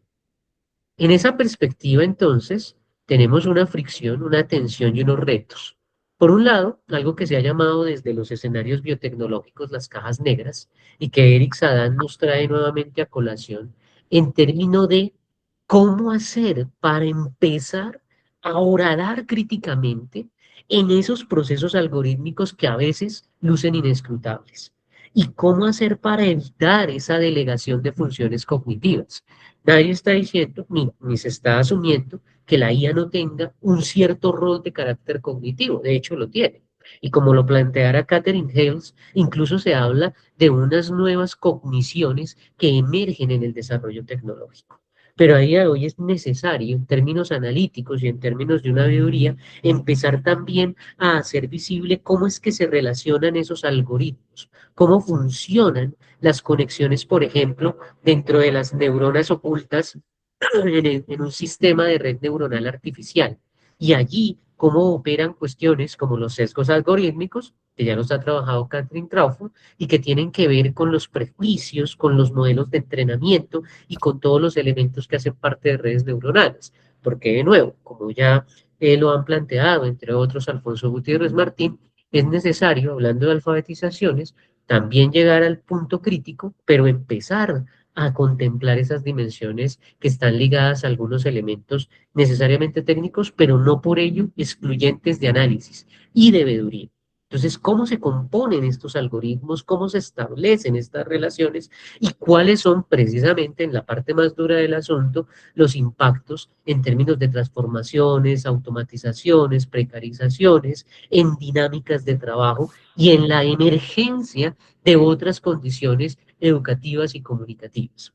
En esa perspectiva, entonces, tenemos una fricción, una tensión y unos retos. Por un lado, algo que se ha llamado desde los escenarios biotecnológicos las cajas negras y que Eric Sadan nos trae nuevamente a colación en términos de cómo hacer para empezar a orar críticamente en esos procesos algorítmicos que a veces lucen inescrutables y cómo hacer para evitar esa delegación de funciones cognitivas. Nadie está diciendo, ni se está asumiendo que la IA no tenga un cierto rol de carácter cognitivo, de hecho lo tiene. Y como lo planteara Catherine Hales, incluso se habla de unas nuevas cogniciones que emergen en el desarrollo tecnológico. Pero a día de hoy es necesario, en términos analíticos y en términos de una veeduría, empezar también a hacer visible cómo es que se relacionan esos algoritmos, cómo funcionan las conexiones, por ejemplo, dentro de las neuronas ocultas en un sistema de red neuronal artificial. Y allí, cómo operan cuestiones como los sesgos algorítmicos, que ya los ha trabajado Catherine Crawford, y que tienen que ver con los prejuicios, con los modelos de entrenamiento y con todos los elementos que hacen parte de redes neuronales. Porque, de nuevo, como ya lo han planteado, entre otros, Alfonso Gutiérrez Martín, es necesario, hablando de alfabetizaciones, también llegar al punto crítico, pero empezar a contemplar esas dimensiones que están ligadas a algunos elementos necesariamente técnicos, pero no por ello excluyentes de análisis y de veeduría. Entonces, ¿cómo se componen estos algoritmos? ¿Cómo se establecen estas relaciones? ¿Y cuáles son precisamente en la parte más dura del asunto los impactos en términos de transformaciones, automatizaciones, precarizaciones, en dinámicas de trabajo y en la emergencia de otras condiciones educativas y comunicativas?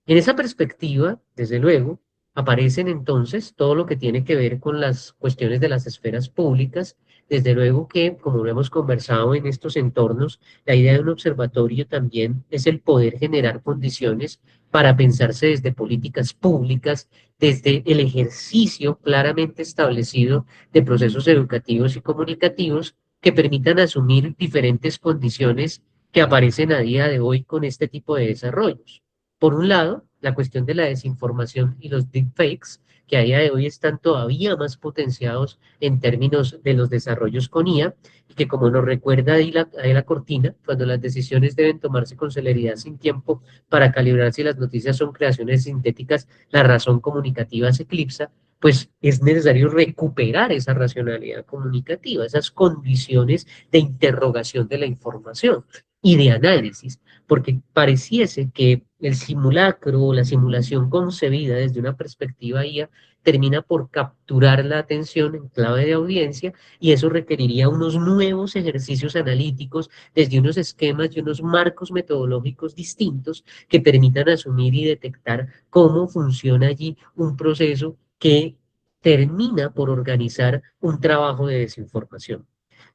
En esa perspectiva, desde luego, aparecen entonces todo lo que tiene que ver con las cuestiones de las esferas públicas. Desde luego que, como lo hemos conversado en estos entornos, la idea de un observatorio también es el poder generar condiciones para pensarse desde políticas públicas, desde el ejercicio claramente establecido de procesos educativos y comunicativos que permitan asumir diferentes condiciones que aparecen a día de hoy con este tipo de desarrollos. Por un lado, la cuestión de la desinformación y los deepfakes, que a día de hoy están todavía más potenciados en términos de los desarrollos con IA, y que como nos recuerda Adela Cortina, cuando las decisiones deben tomarse con celeridad sin tiempo para calibrar si las noticias son creaciones sintéticas, la razón comunicativa se eclipsa, pues es necesario recuperar esa racionalidad comunicativa, esas condiciones de interrogación de la información y de análisis, porque pareciese que el simulacro o la simulación concebida desde una perspectiva IA termina por capturar la atención en clave de audiencia, y eso requeriría unos nuevos ejercicios analíticos desde unos esquemas y unos marcos metodológicos distintos que permitan asumir y detectar cómo funciona allí un proceso que termina por organizar un trabajo de desinformación.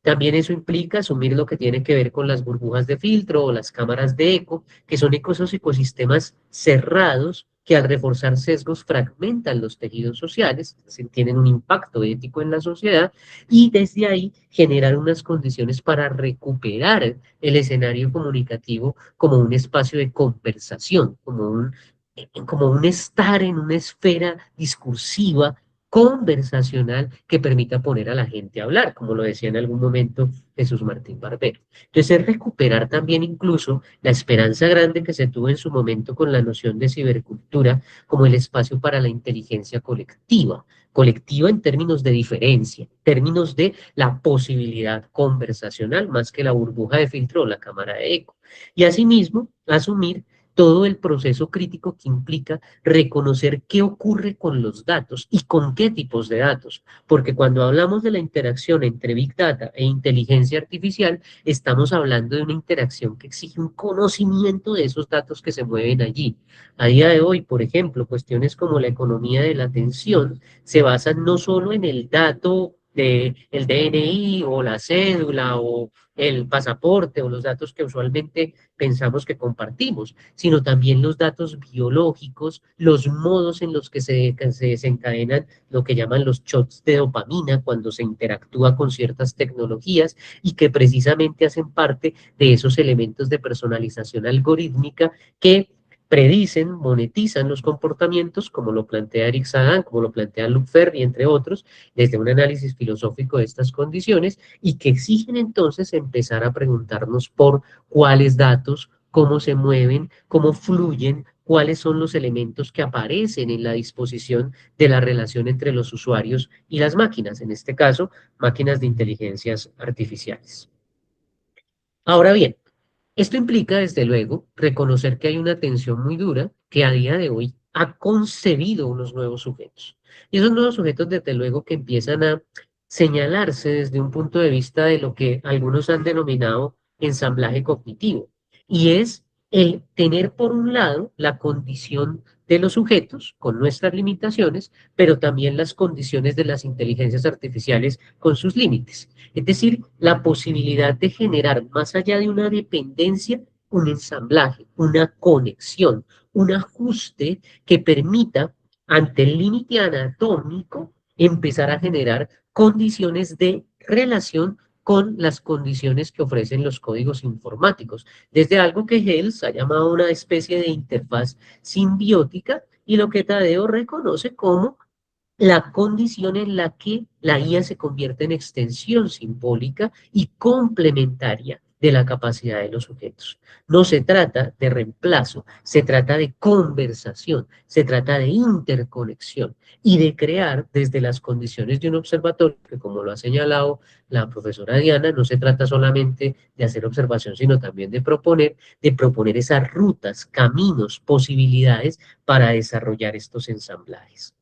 También eso implica asumir lo que tiene que ver con las burbujas de filtro o las cámaras de eco, que son esos ecosistemas cerrados que al reforzar sesgos fragmentan los tejidos sociales, es decir, tienen un impacto ético en la sociedad, y desde ahí generar unas condiciones para recuperar el escenario comunicativo como un espacio de conversación, como un estar en una esfera discursiva conversacional que permita poner a la gente a hablar, como lo decía en algún momento Jesús Martín Barbero. Entonces es recuperar también incluso la esperanza grande que se tuvo en su momento con la noción de cibercultura como el espacio para la inteligencia colectiva, colectiva en términos de diferencia, en términos de la posibilidad conversacional, más que la burbuja de filtro o la cámara de eco. Y asimismo, asumir todo el proceso crítico que implica reconocer qué ocurre con los datos y con qué tipos de datos, porque cuando hablamos de la interacción entre Big Data e inteligencia artificial, estamos hablando de una interacción que exige un conocimiento de esos datos que se mueven allí. A día de hoy, por ejemplo, cuestiones como la economía de la atención se basan no solo en el dato del DNI o la cédula o el pasaporte o los datos que usualmente pensamos que compartimos, sino también los datos biológicos, los modos en los que se desencadenan lo que llaman los shots de dopamina cuando se interactúa con ciertas tecnologías, y que precisamente hacen parte de esos elementos de personalización algorítmica que predicen, monetizan los comportamientos, como lo plantea Eric Sagan, como lo plantea Luc Ferry, entre otros, desde un análisis filosófico de estas condiciones, y que exigen entonces empezar a preguntarnos por cuáles datos, cómo se mueven, cómo fluyen, cuáles son los elementos que aparecen en la disposición de la relación entre los usuarios y las máquinas, en este caso, máquinas de inteligencias artificiales. Ahora bien, esto implica, desde luego, reconocer que hay una tensión muy dura que a día de hoy ha concebido unos nuevos sujetos. Y esos nuevos sujetos, desde luego, que empiezan a señalarse desde un punto de vista de lo que algunos han denominado ensamblaje cognitivo. Y es el tener, por un lado, la condición de los sujetos con nuestras limitaciones, pero también las condiciones de las inteligencias artificiales con sus límites. Es decir, la posibilidad de generar, más allá de una dependencia, un ensamblaje, una conexión, un ajuste que permita, ante el límite anatómico, empezar a generar condiciones de relación con las condiciones que ofrecen los códigos informáticos, desde algo que Hells ha llamado una especie de interfaz simbiótica, y lo que Tadeo reconoce como la condición en la que la IA se convierte en extensión simbólica y complementaria de la capacidad de los sujetos. No se trata de reemplazo, se trata de conversación, se trata de interconexión y de crear desde las condiciones de un observatorio, que como lo ha señalado la profesora Diana, no se trata solamente de hacer observación, sino también de proponer esas rutas, caminos, posibilidades para desarrollar estos ensamblajes.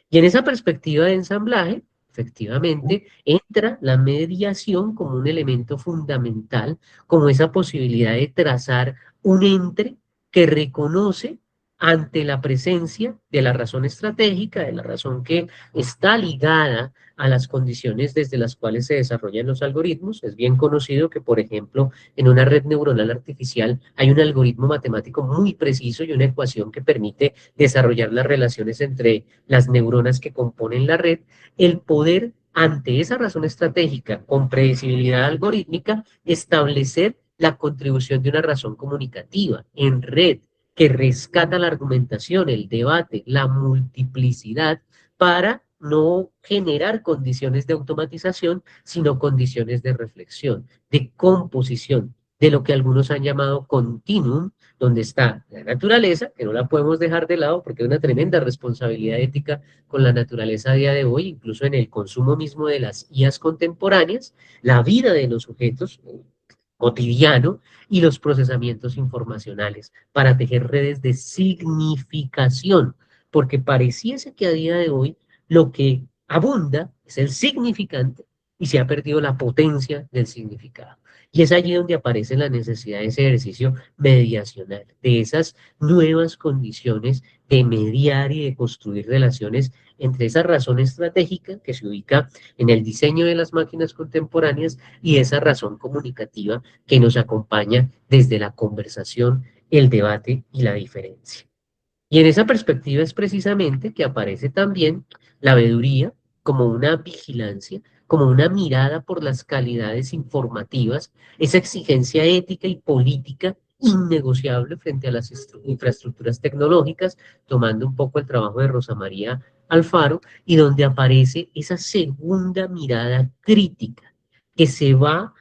Y en esa perspectiva de ensamblaje, efectivamente, entra la mediación como un elemento fundamental, como esa posibilidad de trazar un entre que reconoce ante la presencia de la razón estratégica, de la razón que está ligada a las condiciones desde las cuales se desarrollan los algoritmos. Es bien conocido que, por ejemplo, en una red neuronal artificial hay un algoritmo matemático muy preciso y una ecuación que permite desarrollar las relaciones entre las neuronas que componen la red. El poder, ante esa razón estratégica con predecibilidad algorítmica, establecer la contribución de una razón comunicativa en red que rescata la argumentación, el debate, la multiplicidad, para no generar condiciones de automatización, sino condiciones de reflexión, de composición, de lo que algunos han llamado continuum, donde está la naturaleza, que no la podemos dejar de lado porque hay una tremenda responsabilidad ética con la naturaleza a día de hoy, incluso en el consumo mismo de las IAs contemporáneas, la vida de los sujetos, cotidiano y los procesamientos informacionales para tejer redes de significación, porque pareciese que a día de hoy lo que abunda es el significante y se ha perdido la potencia del significado. Y es allí donde aparece la necesidad de ese ejercicio mediacional, de esas nuevas condiciones de mediar y de construir relaciones entre esa razón estratégica que se ubica en el diseño de las máquinas contemporáneas y esa razón comunicativa que nos acompaña desde la conversación, el debate y la diferencia. Y en esa perspectiva es precisamente que aparece también la veeduría como una vigilancia, como una mirada por las calidades informativas, esa exigencia ética y política innegociable frente a las infraestructuras tecnológicas, tomando un poco el trabajo de Rosa María Alfaro, y donde aparece esa segunda mirada crítica que se va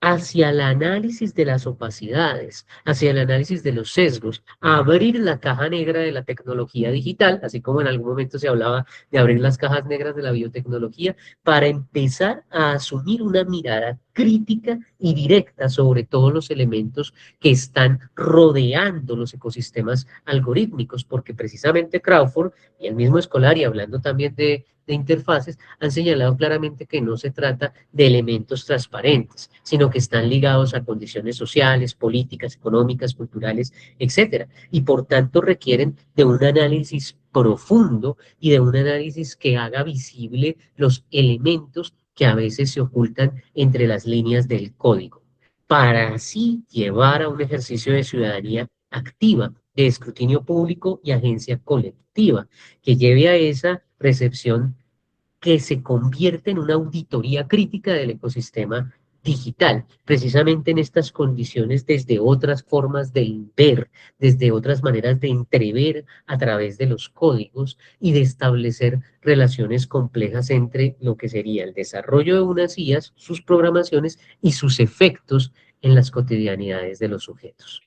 hacia el análisis de las opacidades, hacia el análisis de los sesgos, a abrir la caja negra de la tecnología digital, así como en algún momento se hablaba de abrir las cajas negras de la biotecnología, para empezar a asumir una mirada crítica y directa sobre todos los elementos que están rodeando los ecosistemas algorítmicos, porque precisamente Crawford y el mismo Scolari, hablando también de interfaces, han señalado claramente que no se trata de elementos transparentes, sino que están ligados a condiciones sociales, políticas, económicas, culturales, etcétera, y por tanto requieren de un análisis profundo y de un análisis que haga visible los elementos que a veces se ocultan entre las líneas del código, para así llevar a un ejercicio de ciudadanía activa, de escrutinio público y agencia colectiva, que lleve a esa recepción que se convierte en una auditoría crítica del ecosistema digital, precisamente en estas condiciones desde otras formas de ver, desde otras maneras de entrever a través de los códigos y de establecer relaciones complejas entre lo que sería el desarrollo de unas IAs, sus programaciones y sus efectos en las cotidianidades de los sujetos.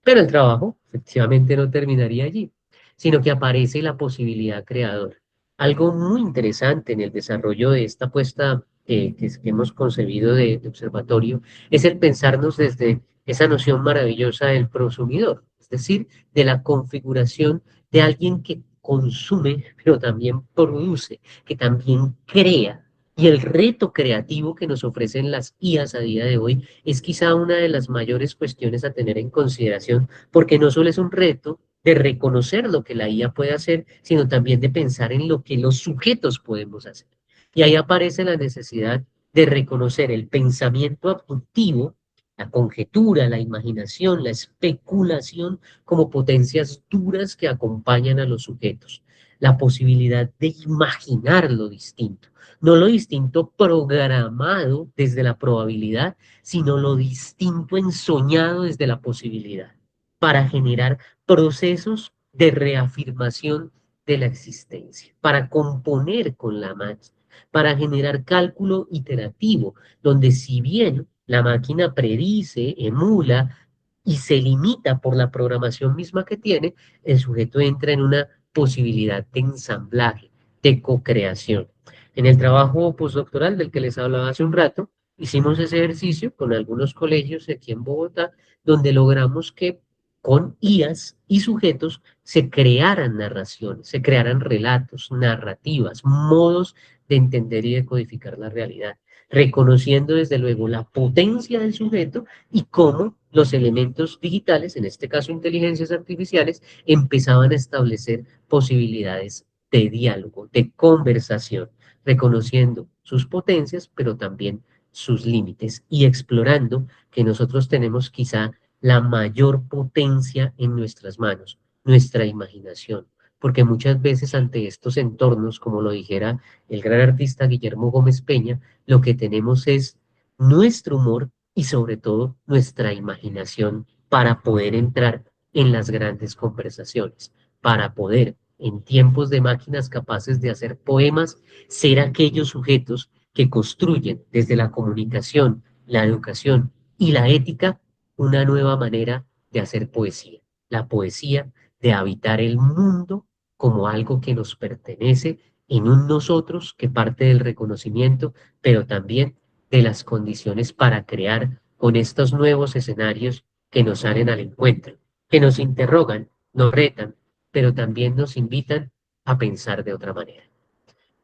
Pero el trabajo efectivamente no terminaría allí, sino que aparece la posibilidad creadora. Algo muy interesante en el desarrollo de esta apuesta que hemos concebido de observatorio es el pensarnos desde esa noción maravillosa del prosumidor, es decir, de la configuración de alguien que consume, pero también produce, que también crea. Y el reto creativo que nos ofrecen las IAs a día de hoy es quizá una de las mayores cuestiones a tener en consideración, porque no solo es un reto de reconocer lo que la IA puede hacer, sino también de pensar en lo que los sujetos podemos hacer. Y ahí aparece la necesidad de reconocer el pensamiento abductivo, la conjetura, la imaginación, la especulación como potencias duras que acompañan a los sujetos. La posibilidad de imaginar lo distinto, no lo distinto programado desde la probabilidad, sino lo distinto ensoñado desde la posibilidad, para generar procesos de reafirmación de la existencia, para componer con la máquina, para generar cálculo iterativo, donde si bien la máquina predice, emula y se limita por la programación misma que tiene, el sujeto entra en una posibilidad de ensamblaje, de co-creación. En el trabajo postdoctoral del que les hablaba hace un rato, hicimos ese ejercicio con algunos colegios aquí en Bogotá, donde logramos que con IAs y sujetos se crearan narraciones, se crearan relatos, narrativas, modos de entender y de codificar la realidad, reconociendo desde luego la potencia del sujeto y cómo los elementos digitales, en este caso inteligencias artificiales, empezaban a establecer posibilidades de diálogo, de conversación, reconociendo sus potencias, pero también sus límites y explorando que nosotros tenemos quizá la mayor potencia en nuestras manos, nuestra imaginación, porque muchas veces ante estos entornos, como lo dijera el gran artista Guillermo Gómez Peña, lo que tenemos es nuestro humor y sobre todo nuestra imaginación para poder entrar en las grandes conversaciones, para poder, en tiempos de máquinas capaces de hacer poemas, ser aquellos sujetos que construyen desde la comunicación, la educación y la ética una nueva manera de hacer poesía, la poesía de habitar el mundo como algo que nos pertenece en un nosotros que parte del reconocimiento, pero también de las condiciones para crear con estos nuevos escenarios que nos salen al encuentro, que nos interrogan, nos retan, pero también nos invitan a pensar de otra manera.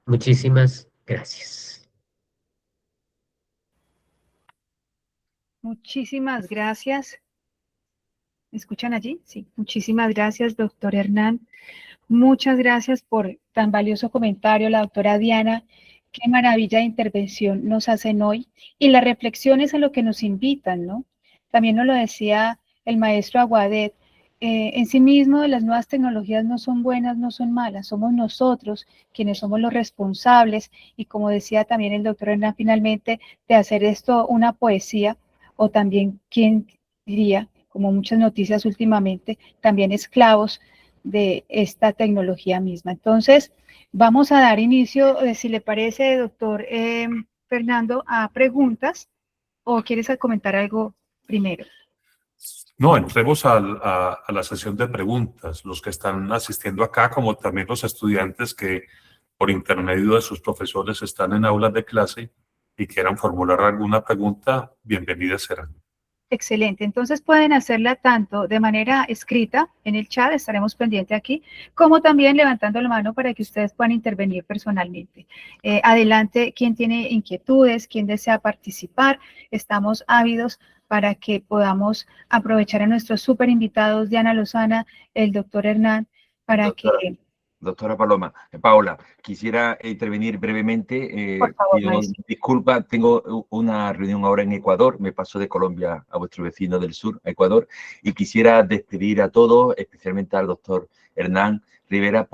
Muchísimas gracias. Muchísimas gracias. ¿Me escuchan allí? Sí. Muchísimas gracias, doctor Hernán. Muchas gracias por tan valioso comentario, la doctora Diana. Qué maravilla de intervención nos hacen hoy y las reflexiones a lo que nos invitan, ¿no? También nos lo decía el maestro Aguadet. En sí mismo las nuevas tecnologías no son buenas, no son malas, somos nosotros quienes somos los responsables y como decía también el doctor Hernán finalmente, de hacer esto una poesía o también, ¿quién diría? Como muchas noticias últimamente, también esclavos de esta tecnología misma. Entonces, vamos a dar inicio, si le parece, doctor Fernando, a preguntas, o quieres comentar algo primero. No, entremos a la sesión de preguntas, los que están asistiendo acá, como también los estudiantes que por intermedio de sus profesores están en aulas de clase y quieran formular alguna pregunta, bienvenidas serán. Excelente, entonces pueden hacerla tanto de manera escrita en el chat, estaremos pendientes aquí, como también levantando la mano para que ustedes puedan intervenir personalmente. Adelante, quien tiene inquietudes, quien desea participar, estamos ávidos para que podamos aprovechar a nuestros súper invitados, Diana Lozana, el doctor Hernán, para que... Doctora Paola, quisiera intervenir brevemente. Por favor, Pido maestro. disculpa, tengo una reunión ahora en Ecuador, me paso de Colombia a vuestro vecino del sur, a Ecuador, y quisiera despedir a todos, especialmente al doctor Hernán Riveros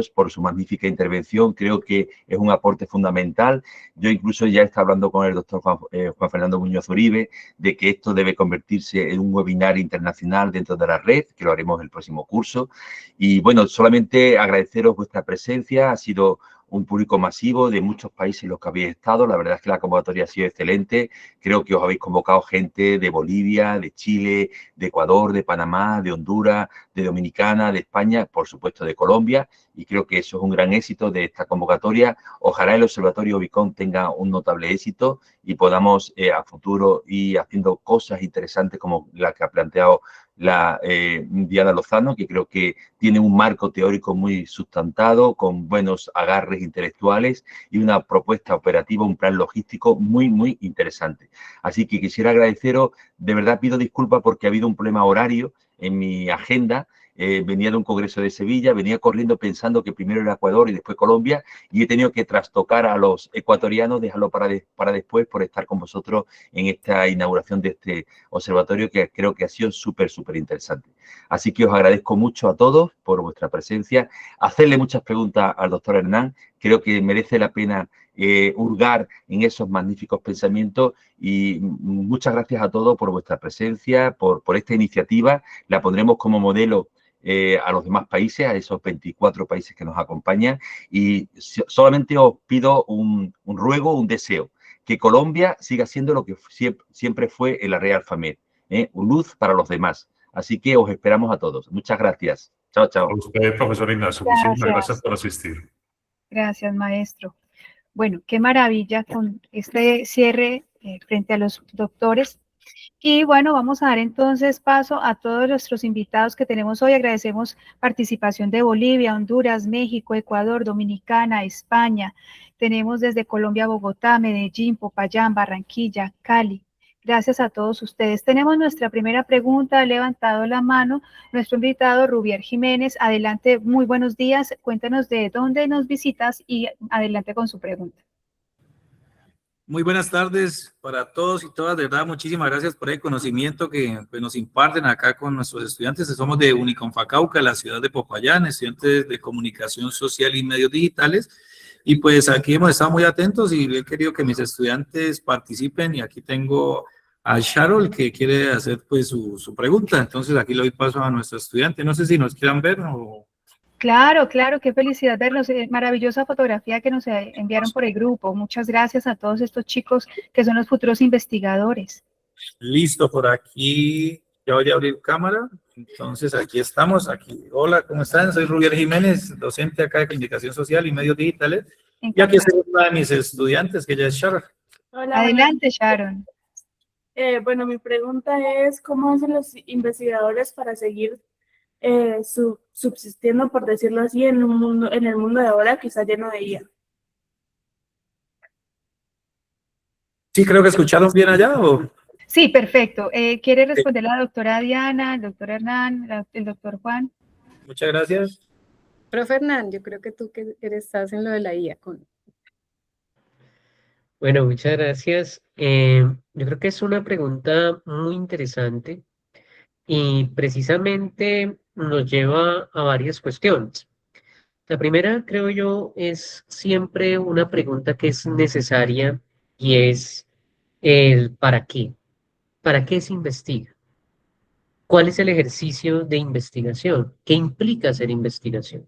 por su magnífica intervención. Creo que es un aporte fundamental. Yo incluso ya estaba hablando con el doctor Juan Fernando Muñoz Uribe de que esto debe convertirse en un webinar internacional dentro de la red, que lo haremos el próximo curso. Y bueno, solamente agradeceros vuestra presencia. Ha sido un público masivo de muchos países en los que habéis estado. La verdad es que la convocatoria ha sido excelente. Creo que os habéis convocado gente de Bolivia, de Chile, de Ecuador, de Panamá, de Honduras, de Dominicana, de España, por supuesto de Colombia. Y creo que eso es un gran éxito de esta convocatoria. Ojalá el Observatorio Ubicón tenga un notable éxito y podamos a futuro ir haciendo cosas interesantes como la que ha planteado la Diana Lozano, que creo que tiene un marco teórico muy sustentado, con buenos agarres intelectuales y una propuesta operativa, un plan logístico muy, muy interesante. Así que quisiera agradeceros, de verdad pido disculpas porque ha habido un problema horario en mi agenda. Venía de un congreso de Sevilla, venía corriendo pensando que primero era Ecuador y después Colombia, y he tenido que trastocar a los ecuatorianos, dejarlo para después por estar con vosotros en esta inauguración de este observatorio que creo que ha sido súper, súper interesante. Así que os agradezco mucho a todos por vuestra presencia, hacerle muchas preguntas al doctor Hernán, creo que merece la pena hurgar en esos magníficos pensamientos y muchas gracias a todos por vuestra presencia, por esta iniciativa, la pondremos como modelo a los demás países, a esos 24 países que nos acompañan, y solamente os pido un ruego, un deseo, que Colombia siga siendo lo que siempre fue el Real Famed, luz para los demás. Así que os esperamos a todos. Muchas gracias. Chao, chao. A usted, profesor Ignacio, muchísimas gracias por asistir. Gracias, maestro. Bueno, qué maravilla con este cierre frente a los doctores. Y bueno, vamos a dar entonces paso a todos nuestros invitados que tenemos hoy. Agradecemos participación de Bolivia, Honduras, México, Ecuador, Dominicana, España. Tenemos desde Colombia, Bogotá, Medellín, Popayán, Barranquilla, Cali. Gracias a todos ustedes. Tenemos nuestra primera pregunta, ha levantado la mano nuestro invitado Rubier Jiménez. Adelante, muy buenos días. Cuéntanos de dónde nos visitas y adelante con su pregunta. Muy buenas tardes para todos y todas. De verdad, muchísimas gracias por el conocimiento que pues, nos imparten acá con nuestros estudiantes. Somos de Uniconfacauca, la ciudad de Popayán, estudiantes de comunicación social y medios digitales. Y pues aquí hemos estado muy atentos y he querido que mis estudiantes participen. Y aquí tengo a Sharol que quiere hacer pues su pregunta. Entonces aquí le doy paso a nuestro estudiante. No sé si nos quieran ver o... Claro, claro, qué felicidad verlos. Maravillosa fotografía que nos enviaron por el grupo. Muchas gracias a todos estos chicos que son los futuros investigadores. Listo, por aquí ya voy a abrir cámara. Entonces aquí estamos. Aquí. Hola, ¿cómo están? Soy Rubier Jiménez, docente acá de comunicación social y medios digitales. Y aquí es una de mis estudiantes, que ella es Sharon. Hola, adelante, Sharon. Bueno, mi pregunta es, ¿cómo hacen los investigadores para seguir subsistiendo, por decirlo así, en el mundo de ahora que está lleno de IA? Sí, creo que escucharon bien allá. ¿O? Sí, perfecto. ¿Quiere responder la doctora Diana, el doctor Hernán, el doctor Juan? Muchas gracias. Profe Hernán, yo creo que tú que estás en lo de la IA. Bueno, muchas gracias. Yo creo que es una pregunta muy interesante y precisamente nos lleva a varias cuestiones. La primera, creo yo, es siempre una pregunta que es necesaria y es el ¿para qué? ¿Para qué se investiga? ¿Cuál es el ejercicio de investigación? ¿Qué implica hacer investigación?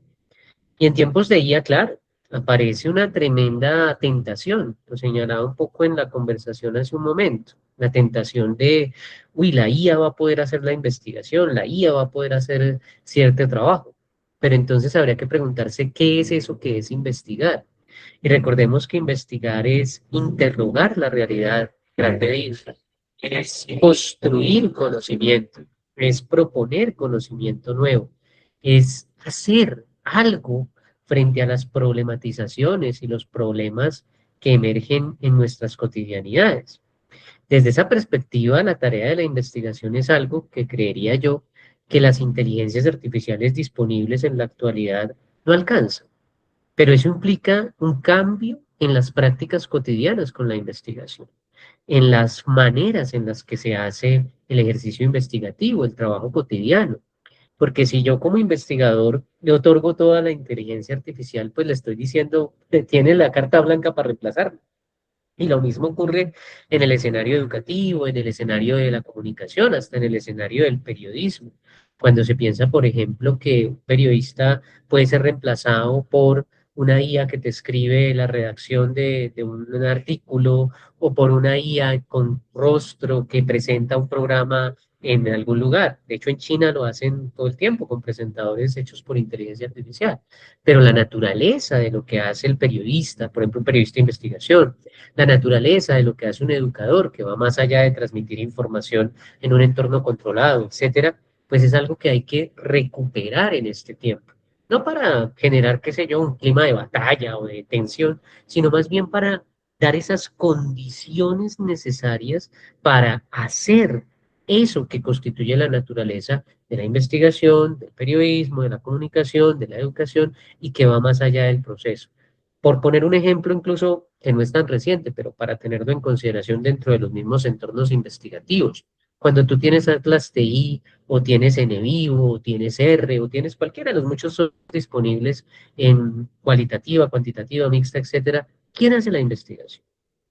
Y en tiempos de IA, claro, aparece una tremenda tentación. Lo señalaba un poco en la conversación hace un momento. La tentación de, uy, la IA va a poder hacer la investigación, la IA va a poder hacer cierto trabajo. Pero entonces habría que preguntarse qué es eso que es investigar. Y recordemos que investigar es interrogar la realidad grande de ella, es construir conocimiento, es proponer conocimiento nuevo, es hacer algo frente a las problematizaciones y los problemas que emergen en nuestras cotidianidades. Desde esa perspectiva, la tarea de la investigación es algo que creería yo que las inteligencias artificiales disponibles en la actualidad no alcanzan. Pero eso implica un cambio en las prácticas cotidianas con la investigación, en las maneras en las que se hace el ejercicio investigativo, el trabajo cotidiano. Porque si yo como investigador le otorgo toda la inteligencia artificial, pues le estoy diciendo, tiene la carta blanca para reemplazarme. Y lo mismo ocurre en el escenario educativo, en el escenario de la comunicación, hasta en el escenario del periodismo. Cuando se piensa, por ejemplo, que un periodista puede ser reemplazado por una IA que te escribe la redacción de un artículo o por una IA con rostro que presenta un programa en algún lugar. De hecho, en China lo hacen todo el tiempo con presentadores hechos por inteligencia artificial. Pero la naturaleza de lo que hace el periodista, por ejemplo, un periodista de investigación, la naturaleza de lo que hace un educador, que va más allá de transmitir información en un entorno controlado, etcétera, pues es algo que hay que recuperar en este tiempo. No para generar, qué sé yo, un clima de batalla o de tensión, sino más bien para dar esas condiciones necesarias para hacer eso que constituye la naturaleza de la investigación, del periodismo, de la comunicación, de la educación y que va más allá del proceso. Por poner un ejemplo incluso que no es tan reciente, pero para tenerlo en consideración dentro de los mismos entornos investigativos. Cuando tú tienes Atlas TI o tienes NVivo o tienes R o tienes cualquiera de los muchos software disponibles en cualitativa, cuantitativa, mixta, etcétera, ¿quién hace la investigación?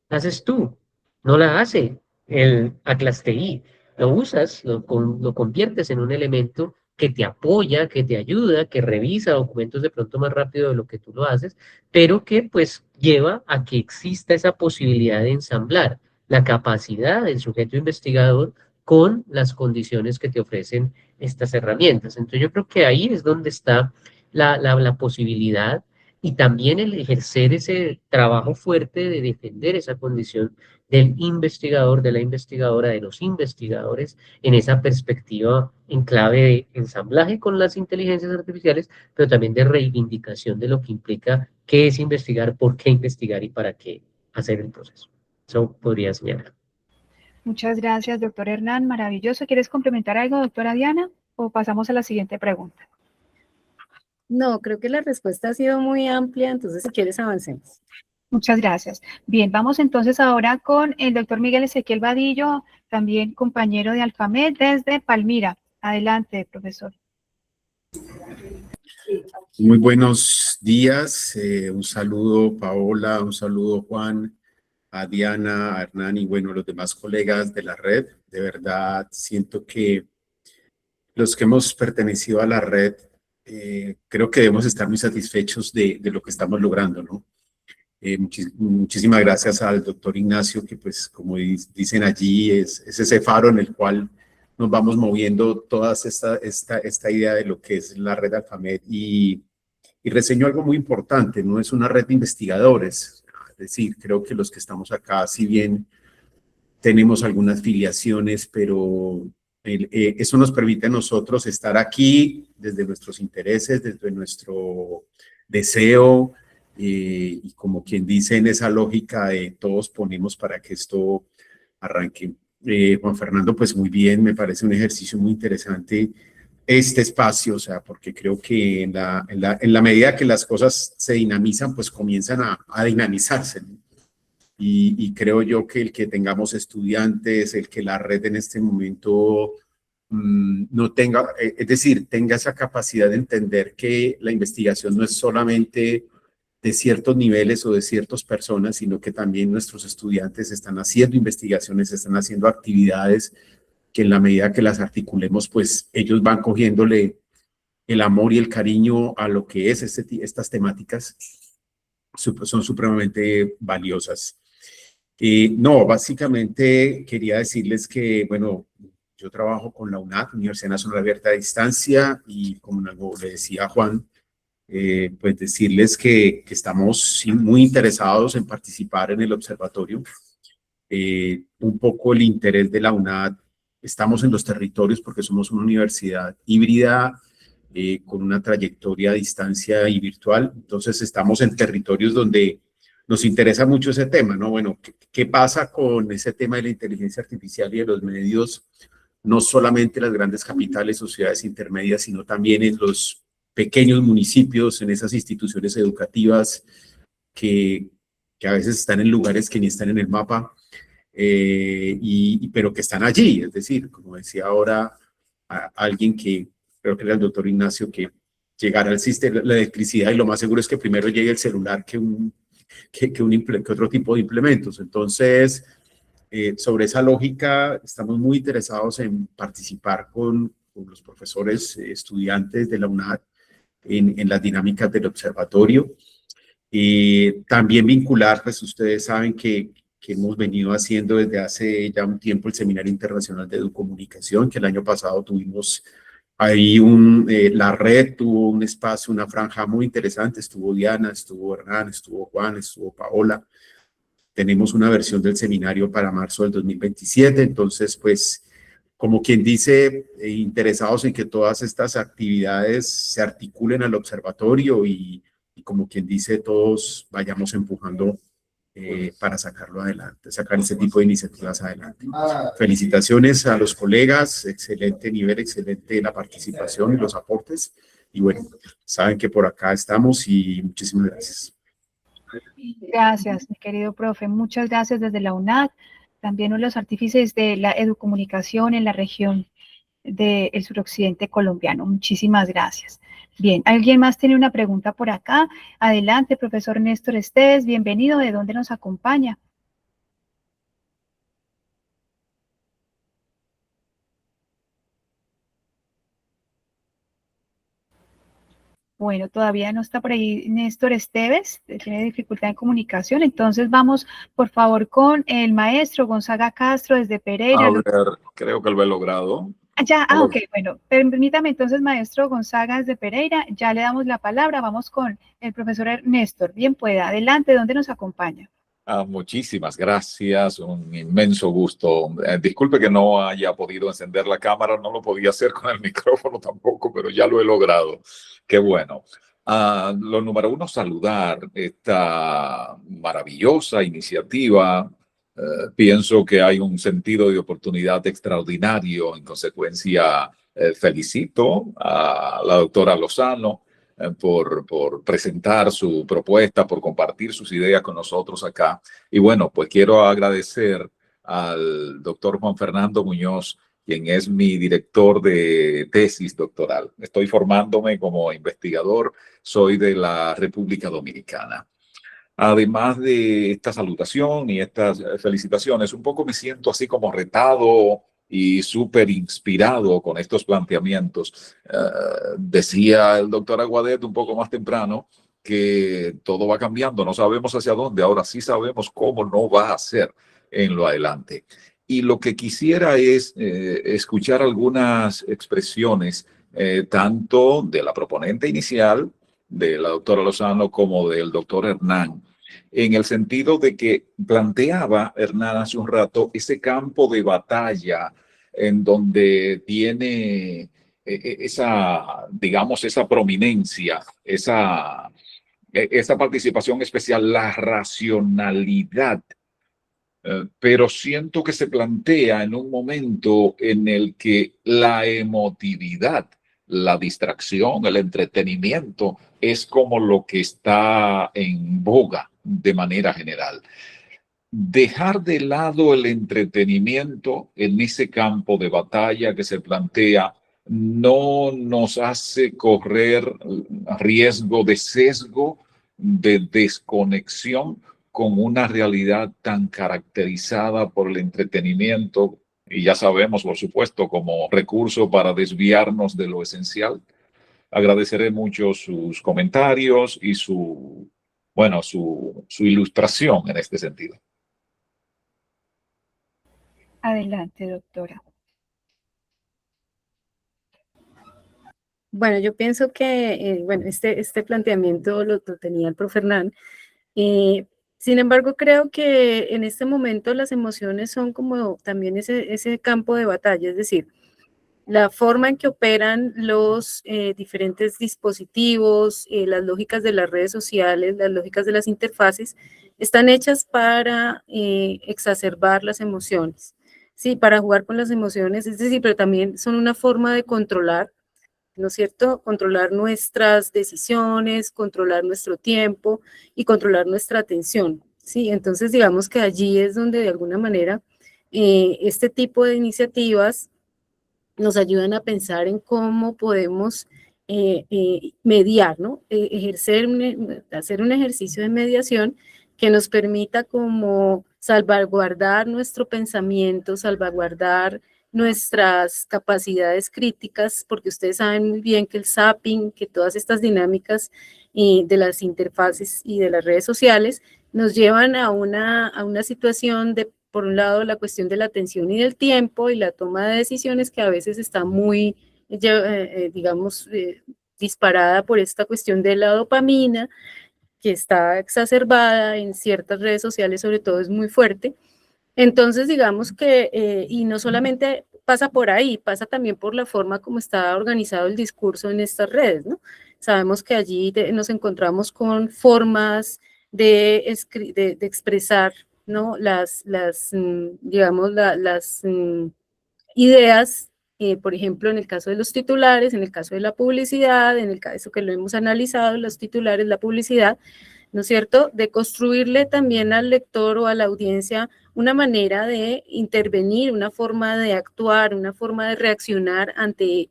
La haces tú, no la hace el Atlas TI. Lo usas, lo conviertes en un elemento que te apoya, que te ayuda, que revisa documentos de pronto más rápido de lo que tú lo haces, pero que pues lleva a que exista esa posibilidad de ensamblar la capacidad del sujeto investigador con las condiciones que te ofrecen estas herramientas. Entonces yo creo que ahí es donde está la posibilidad y también el ejercer ese trabajo fuerte de defender esa condición del investigador, de la investigadora, de los investigadores en esa perspectiva en clave de ensamblaje con las inteligencias artificiales, pero también de reivindicación de lo que implica qué es investigar, por qué investigar y para qué hacer el proceso. Eso podría señalar. Muchas gracias, doctor Hernán. Maravilloso. ¿Quieres complementar algo, doctora Diana? ¿O pasamos a la siguiente pregunta? No, creo que la respuesta ha sido muy amplia, entonces si quieres avancemos. Muchas gracias. Bien, vamos entonces ahora con el doctor Miguel Ezequiel Vadillo, también compañero de Alfamed desde Palmira. Adelante, profesor. Muy buenos días. Un saludo, Paola, un saludo, Juan, a Diana, a Hernán y bueno, los demás colegas de la red. De verdad, siento que los que hemos pertenecido a la red, creo que debemos estar muy satisfechos de lo que estamos logrando, ¿no? Muchísimas gracias al doctor Ignacio, que pues como dicen allí, es ese faro en el cual nos vamos moviendo toda esta idea de lo que es la red Alfamed y reseño algo muy importante, no es una red de investigadores, es decir, creo que los que estamos acá, si bien tenemos algunas filiaciones, pero eso nos permite a nosotros estar aquí desde nuestros intereses, desde nuestro deseo, y como quien dice en esa lógica de todos ponemos para que esto arranque. Juan Fernando, pues muy bien, me parece un ejercicio muy interesante este espacio, o sea, porque creo que en la medida que las cosas se dinamizan, pues comienzan a dinamizarse, ¿no? Y creo yo que el que tengamos estudiantes, el que la red en este momento no tenga, es decir, tenga esa capacidad de entender que la investigación no es solamente de ciertos niveles o de ciertas personas, sino que también nuestros estudiantes están haciendo investigaciones, están haciendo actividades que en la medida que las articulemos, pues ellos van cogiéndole el amor y el cariño a lo que es estas temáticas, son supremamente valiosas. No, básicamente quería decirles que, bueno, yo trabajo con la UNAD, Universidad Nacional Abierta a Distancia, y como le decía Juan, pues decirles que estamos muy interesados en participar en el observatorio. Un poco el interés de la UNAD, estamos en los territorios porque somos una universidad híbrida, con una trayectoria a distancia y virtual, entonces estamos en territorios donde nos interesa mucho ese tema, ¿no? Bueno, ¿qué pasa con ese tema de la inteligencia artificial y de los medios? No solamente en las grandes capitales o ciudades intermedias, sino también en los pequeños municipios, en esas instituciones educativas que a veces están en lugares que ni están en el mapa, pero que están allí. Es decir, como decía ahora alguien que creo que era el doctor Ignacio, que llegará al sistema, la electricidad, y lo más seguro es que primero llegue el celular que otro tipo de implementos. Entonces, sobre esa lógica, estamos muy interesados en participar con los profesores, estudiantes de la UNAD en las dinámicas del observatorio. También vincular, pues ustedes saben que hemos venido haciendo desde hace ya un tiempo el Seminario Internacional de Educomunicación, que el año pasado tuvimos ahí la red tuvo un espacio, una franja muy interesante, estuvo Diana, estuvo Hernán, estuvo Juan, estuvo Paola. Tenemos una versión del seminario para marzo del 2027, entonces pues como quien dice, interesados en que todas estas actividades se articulen al observatorio y como quien dice, todos vayamos empujando para sacarlo adelante, sacar ese tipo de iniciativas adelante. Felicitaciones a los colegas, excelente nivel, excelente la participación y los aportes. Y bueno, saben que por acá estamos y muchísimas gracias. Gracias, mi querido profe. Muchas gracias desde la UNAD, también a los artífices de la educomunicación en la región del suroccidente colombiano. Muchísimas gracias. Bien, ¿alguien más tiene una pregunta por acá? Adelante, profesor Néstor Esteves, bienvenido. ¿De dónde nos acompaña? Bueno, todavía no está por ahí Néstor Esteves, tiene dificultad en comunicación, entonces vamos, por favor, con el maestro Gonzaga Castro desde Pereira. A ver, creo que lo he logrado. Ok, bueno, permítame entonces, maestro Gonzaga desde Pereira, ya le damos la palabra, vamos con el profesor Néstor, bien pueda, adelante, ¿dónde nos acompaña? Muchísimas gracias, un inmenso gusto. Disculpe que no haya podido encender la cámara, no lo podía hacer con el micrófono tampoco, pero ya lo he logrado. Qué bueno. Lo número uno, saludar esta maravillosa iniciativa. Pienso que hay un sentido de oportunidad extraordinario. En consecuencia, felicito a la doctora Lozano por presentar su propuesta, por compartir sus ideas con nosotros acá. Y bueno, pues quiero agradecer al doctor Juan Fernando Muñoz, quien es mi director de tesis doctoral. Estoy formándome como investigador, soy de la República Dominicana. Además de esta salutación y estas felicitaciones, un poco me siento así como retado y súper inspirado con estos planteamientos. Decía el doctor Aguadet un poco más temprano que todo va cambiando, no sabemos hacia dónde, ahora sí sabemos cómo no va a ser en lo adelante. Y lo que quisiera es escuchar algunas expresiones, tanto de la proponente inicial, de la doctora Lozano, como del doctor Hernán, en el sentido de que planteaba Hernán hace un rato ese campo de batalla en donde tiene esa, digamos, esa prominencia, esa participación especial, la racionalidad. Pero siento que se plantea en un momento en el que la emotividad, la distracción, el entretenimiento es como lo que está en boga de manera general. Dejar de lado el entretenimiento en ese campo de batalla que se plantea no nos hace correr riesgo de sesgo, de desconexión con una realidad tan caracterizada por el entretenimiento, y ya sabemos, por supuesto, como recurso para desviarnos de lo esencial. Agradeceré mucho sus comentarios y su ilustración en este sentido. Adelante, doctora. Bueno, yo pienso que este planteamiento lo tenía el profe Hernán. Sin embargo, creo que en este momento las emociones son como también ese campo de batalla, es decir, la forma en que operan los diferentes dispositivos, las lógicas de las redes sociales, las lógicas de las interfaces, están hechas para exacerbar las emociones, sí, para jugar con las emociones, es decir, pero también son una forma de controlar, ¿no es cierto? Controlar nuestras decisiones, controlar nuestro tiempo y controlar nuestra atención, ¿sí? Entonces, digamos que allí es donde de alguna manera este tipo de iniciativas nos ayudan a pensar en cómo podemos mediar, ¿no? Hacer un ejercicio de mediación que nos permita como salvaguardar nuestro pensamiento, salvaguardar nuestras capacidades críticas, porque ustedes saben muy bien que el zapping, que todas estas dinámicas de las interfaces y de las redes sociales nos llevan a una situación de, por un lado, la cuestión de la atención y del tiempo y la toma de decisiones que a veces está muy, digamos, disparada por esta cuestión de la dopamina, que está exacerbada en ciertas redes sociales, sobre todo es muy fuerte. Entonces, digamos que, y no solamente pasa por ahí, pasa también por la forma como está organizado el discurso en estas redes, ¿no? Sabemos que allí nos encontramos con formas de expresar, ¿no? Las ideas, por ejemplo, en el caso de los titulares, en el caso de la publicidad, en el caso que lo hemos analizado, los titulares, la publicidad, ¿no es cierto?, de construirle también al lector o a la audiencia una manera de intervenir, una forma de actuar, una forma de reaccionar ante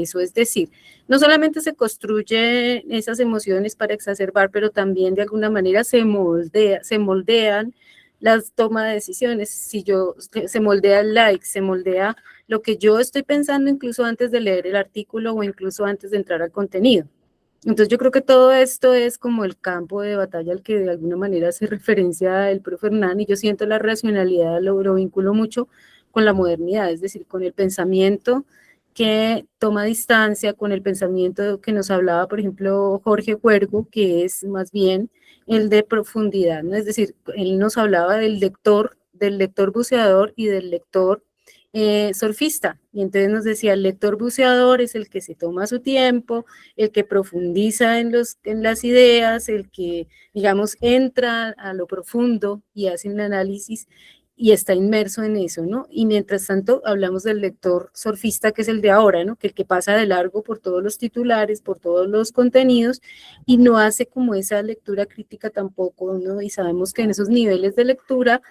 eso. Es decir, no solamente se construyen esas emociones para exacerbar, pero también de alguna manera se moldean las tomas de decisiones. Se moldea el like, se moldea lo que yo estoy pensando incluso antes de leer el artículo o incluso antes de entrar al contenido. Entonces yo creo que todo esto es como el campo de batalla al que de alguna manera hace referencia el profe Hernán, y yo siento la racionalidad, lo vinculo mucho con la modernidad, es decir, con el pensamiento que toma distancia, con el pensamiento que nos hablaba, por ejemplo, Jorge Huergo, que es más bien el de profundidad, ¿no? Es decir, él nos hablaba del lector buceador y del lector surfista, y entonces nos decía, el lector buceador es el que se toma su tiempo, el que profundiza en las ideas, el que, digamos, entra a lo profundo y hace un análisis y está inmerso en eso, ¿no? Y mientras tanto hablamos del lector surfista, que es el de ahora, ¿no? Que el que pasa de largo por todos los titulares, por todos los contenidos, y no hace como esa lectura crítica tampoco, ¿no? Y sabemos que en esos niveles de lectura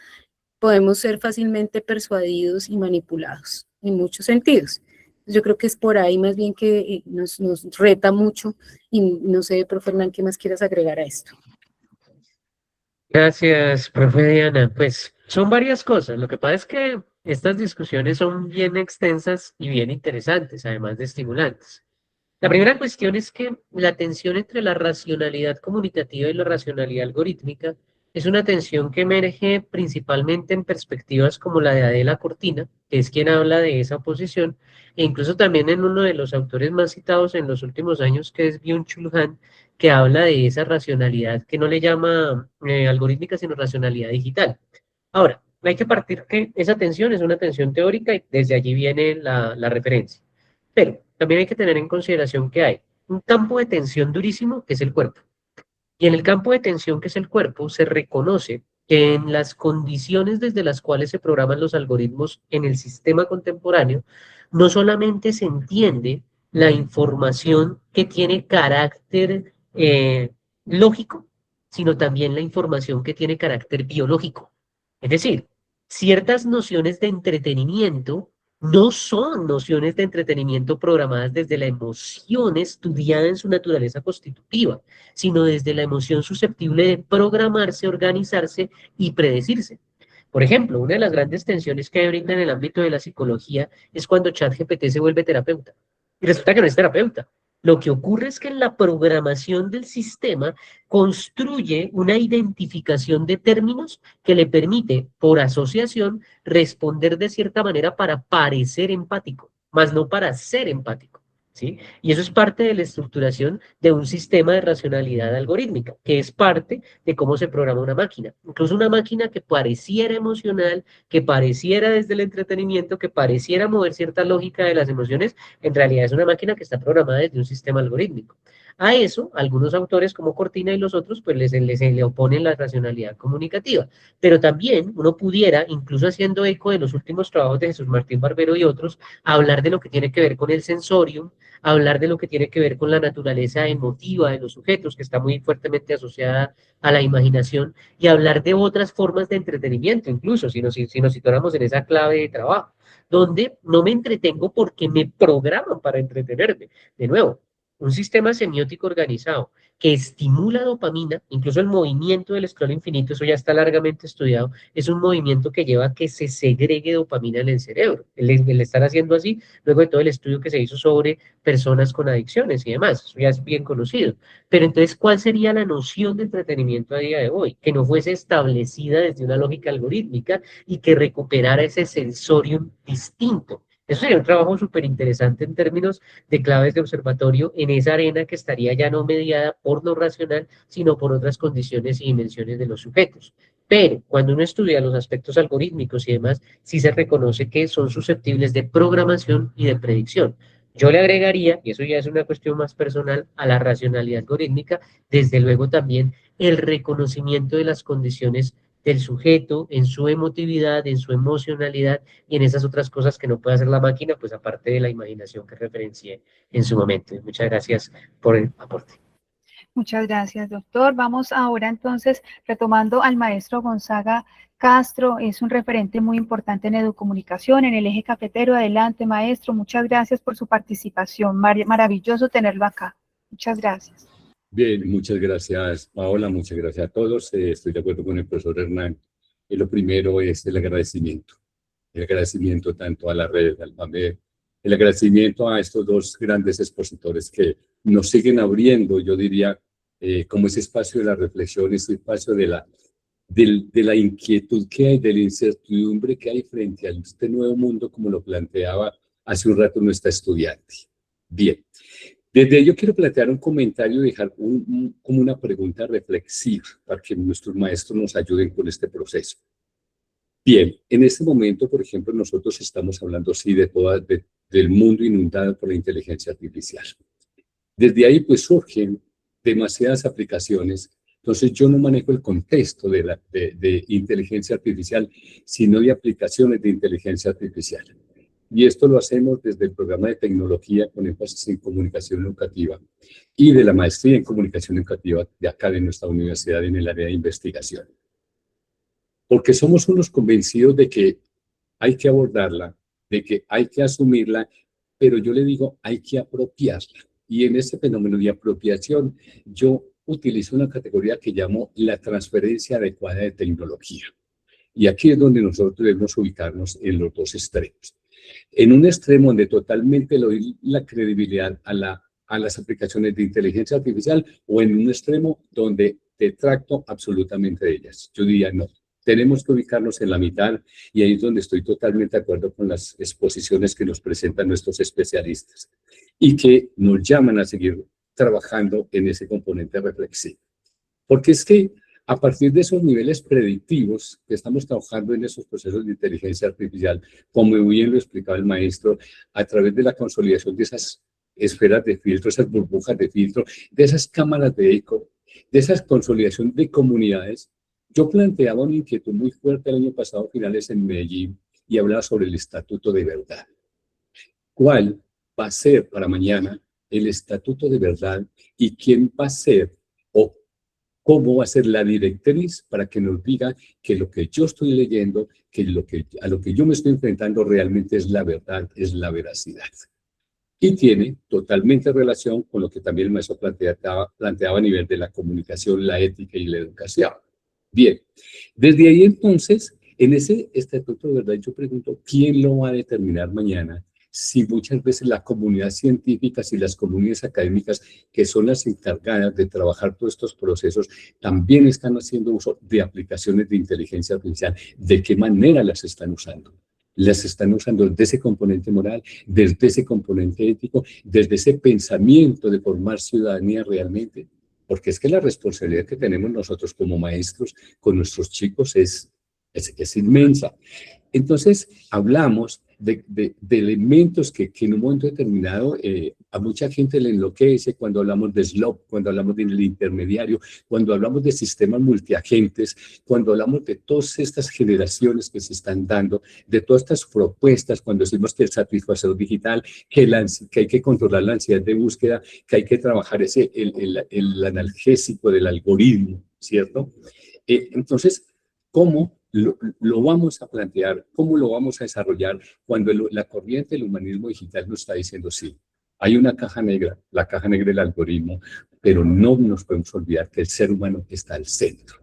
podemos ser fácilmente persuadidos y manipulados en muchos sentidos. Yo creo que es por ahí más bien que nos reta mucho, y no sé, profe Hernán, ¿qué más quieras agregar a esto? Gracias, profe Diana. Pues son varias cosas. Lo que pasa es que estas discusiones son bien extensas y bien interesantes, además de estimulantes. La primera cuestión es que la tensión entre la racionalidad comunicativa y la racionalidad algorítmica es una tensión que emerge principalmente en perspectivas como la de Adela Cortina, que es quien habla de esa oposición, e incluso también en uno de los autores más citados en los últimos años, que es Byung-Chul Han, que habla de esa racionalidad que no le llama algorítmica, sino racionalidad digital. Ahora, hay que partir que esa tensión es una tensión teórica y desde allí viene la referencia. Pero también hay que tener en consideración que hay un campo de tensión durísimo que es el cuerpo. Y en el campo de tensión que es el cuerpo se reconoce que en las condiciones desde las cuales se programan los algoritmos en el sistema contemporáneo, no solamente se entiende la información que tiene carácter lógico, sino también la información que tiene carácter biológico. Es decir, ciertas nociones de entretenimiento no son nociones de entretenimiento programadas desde la emoción estudiada en su naturaleza constitutiva, sino desde la emoción susceptible de programarse, organizarse y predecirse. Por ejemplo, una de las grandes tensiones que hay ahorita en el ámbito de la psicología es cuando ChatGPT se vuelve terapeuta. Y resulta que no es terapeuta. Lo que ocurre es que en la programación del sistema construye una identificación de términos que le permite, por asociación, responder de cierta manera para parecer empático, más no para ser empático, ¿sí? Y eso es parte de la estructuración de un sistema de racionalidad algorítmica, que es parte de cómo se programa una máquina. Incluso una máquina que pareciera emocional, que pareciera desde el entretenimiento, que pareciera mover cierta lógica de las emociones, en realidad es una máquina que está programada desde un sistema algorítmico. A eso, algunos autores como Cortina y los otros, pues le oponen la racionalidad comunicativa. Pero también uno pudiera, incluso haciendo eco de los últimos trabajos de Jesús Martín Barbero y otros, hablar de lo que tiene que ver con el sensorium, hablar de lo que tiene que ver con la naturaleza emotiva de los sujetos, que está muy fuertemente asociada a la imaginación, y hablar de otras formas de entretenimiento, incluso si nos situáramos en esa clave de trabajo, donde no me entretengo porque me programan para entretenerme. De nuevo, un sistema semiótico organizado que estimula dopamina, incluso el movimiento del scroll infinito, eso ya está largamente estudiado, es un movimiento que lleva a que se segregue dopamina en el cerebro. El estar haciendo así, luego de todo el estudio que se hizo sobre personas con adicciones y demás, eso ya es bien conocido. Pero entonces, ¿cuál sería la noción de entretenimiento a día de hoy? Que no fuese establecida desde una lógica algorítmica y que recuperara ese sensorium distinto. Eso sería un trabajo súper interesante en términos de claves de observatorio en esa arena que estaría ya no mediada por lo racional, sino por otras condiciones y dimensiones de los sujetos. Pero cuando uno estudia los aspectos algorítmicos y demás, sí se reconoce que son susceptibles de programación y de predicción. Yo le agregaría, y eso ya es una cuestión más personal, a la racionalidad algorítmica, desde luego también el reconocimiento de las condiciones del sujeto, en su emotividad, en su emocionalidad y en esas otras cosas que no puede hacer la máquina, pues aparte de la imaginación que referencié en su momento. Muchas gracias por el aporte. Muchas gracias, doctor. Vamos ahora entonces retomando al maestro Gonzaga Castro, es un referente muy importante en educomunicación, en el eje cafetero. Adelante, maestro, muchas gracias por su participación. Maravilloso tenerlo acá. Muchas gracias. Bien, muchas gracias, Paola, muchas gracias a todos. Estoy de acuerdo con el profesor Hernán. Lo primero es el agradecimiento tanto a la red, al PAMED, el agradecimiento a estos dos grandes expositores que nos siguen abriendo, yo diría, como ese espacio de la reflexión, ese espacio de la inquietud que hay, de la incertidumbre que hay frente a este nuevo mundo, como lo planteaba hace un rato nuestra estudiante. Bien. Desde ello quiero plantear un comentario y dejar como una pregunta reflexiva para que nuestros maestros nos ayuden con este proceso. Bien, en este momento, por ejemplo, nosotros estamos hablando, sí, del mundo inundado por la inteligencia artificial. Desde ahí, pues, surgen demasiadas aplicaciones. Entonces, yo no manejo el contexto de inteligencia artificial, sino de aplicaciones de inteligencia artificial. Y esto lo hacemos desde el programa de tecnología con énfasis en comunicación educativa y de la maestría en comunicación educativa de acá de nuestra universidad en el área de investigación. Porque somos unos convencidos de que hay que abordarla, de que hay que asumirla, pero yo le digo, hay que apropiarla. Y en este fenómeno de apropiación, yo utilizo una categoría que llamo la transferencia adecuada de tecnología. Y aquí es donde nosotros debemos ubicarnos en los dos extremos. En un extremo donde totalmente le doy la credibilidad a las aplicaciones de inteligencia artificial, o en un extremo donde detracto absolutamente de ellas. Yo diría no. Tenemos que ubicarnos en la mitad y ahí es donde estoy totalmente de acuerdo con las exposiciones que nos presentan nuestros especialistas y que nos llaman a seguir trabajando en ese componente reflexivo. Porque es que a partir de esos niveles predictivos que estamos trabajando en esos procesos de inteligencia artificial, como bien lo explicaba el maestro, a través de la consolidación de esas esferas de filtro, esas burbujas de filtro, de esas cámaras de eco, de esa consolidación de comunidades, yo planteaba una inquietud muy fuerte el año pasado, finales en Medellín, y hablaba sobre el estatuto de verdad. ¿Cuál va a ser para mañana el estatuto de verdad y quién va a ser o cómo va a ser la directriz para que nos diga que lo que yo estoy leyendo, a lo que yo me estoy enfrentando realmente es la verdad, es la veracidad? Y tiene totalmente relación con lo que también el maestro planteaba a nivel de la comunicación, la ética y la educación. Bien, desde ahí entonces, en ese estatuto de verdad, yo pregunto, ¿quién lo va a determinar mañana? Si muchas veces la comunidad científica y las comunidades académicas, que son las encargadas de trabajar todos estos procesos, también están haciendo uso de aplicaciones de inteligencia artificial. ¿De qué manera las están usando? Las están usando desde ese componente moral, desde ese componente ético, desde ese pensamiento de formar ciudadanía realmente. Porque es que la responsabilidad que tenemos nosotros como maestros con nuestros chicos es inmensa. Entonces, hablamos de elementos que en un momento determinado a mucha gente le enloquece cuando hablamos de SLOP, cuando hablamos del intermediario, cuando hablamos de sistemas multiagentes, cuando hablamos de todas estas generaciones que se están dando, de todas estas propuestas, cuando decimos que el satisfacedor digital, que hay que controlar la ansiedad de búsqueda, que hay que trabajar el analgésico del algoritmo, ¿cierto? Entonces, ¿cómo lo vamos a plantear? ¿Cómo lo vamos a desarrollar cuando la corriente del humanismo digital nos está diciendo sí? Hay una caja negra, la caja negra del algoritmo, pero no nos podemos olvidar que el ser humano está al centro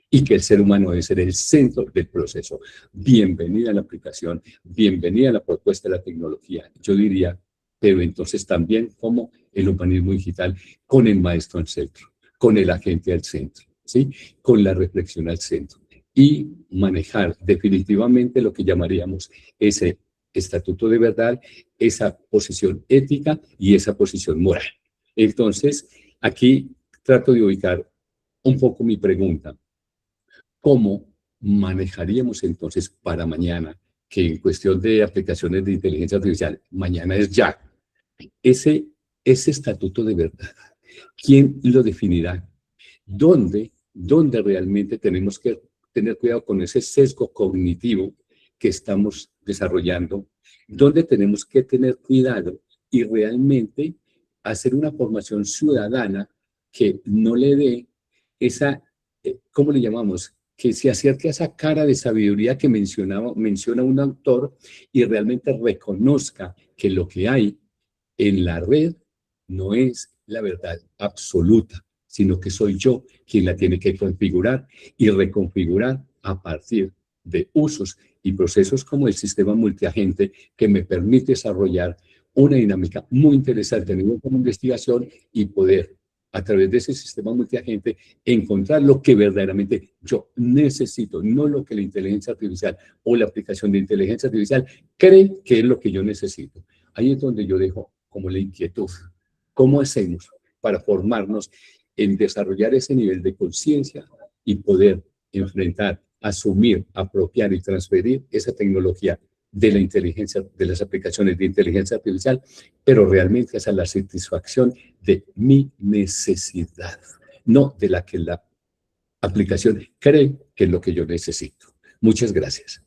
y que el ser humano debe ser el centro del proceso. Bienvenida a la aplicación, bienvenida a la propuesta de la tecnología. Yo diría, pero entonces también como el humanismo digital con el maestro al centro, con el agente al centro, ¿sí? Con la reflexión al centro. Y manejar definitivamente lo que llamaríamos ese estatuto de verdad, esa posición ética y esa posición moral. Entonces, aquí trato de ubicar un poco mi pregunta. ¿Cómo manejaríamos entonces para mañana, que en cuestión de aplicaciones de inteligencia artificial, mañana es ya, ese estatuto de verdad? ¿Quién lo definirá? ¿Dónde realmente tenemos que tener cuidado con ese sesgo cognitivo que estamos desarrollando? ¿Dónde tenemos que tener cuidado y realmente hacer una formación ciudadana que no le dé esa, ¿cómo le llamamos? Que se acerque a esa cara de sabiduría que menciona un autor y realmente reconozca que lo que hay en la red no es la verdad absoluta, sino que soy yo quien la tiene que configurar y reconfigurar a partir de usos y procesos como el sistema multiagente que me permite desarrollar una dinámica muy interesante a nivel de investigación y poder, a través de ese sistema multiagente, encontrar lo que verdaderamente yo necesito, no lo que la inteligencia artificial o la aplicación de inteligencia artificial cree que es lo que yo necesito. Ahí es donde yo dejo como la inquietud. ¿Cómo hacemos para formarnos en desarrollar ese nivel de conciencia y poder enfrentar, asumir, apropiar y transferir esa tecnología de la inteligencia, de las aplicaciones de inteligencia artificial, pero realmente hacia la satisfacción de mi necesidad, no de la que la aplicación cree que es lo que yo necesito? Muchas gracias.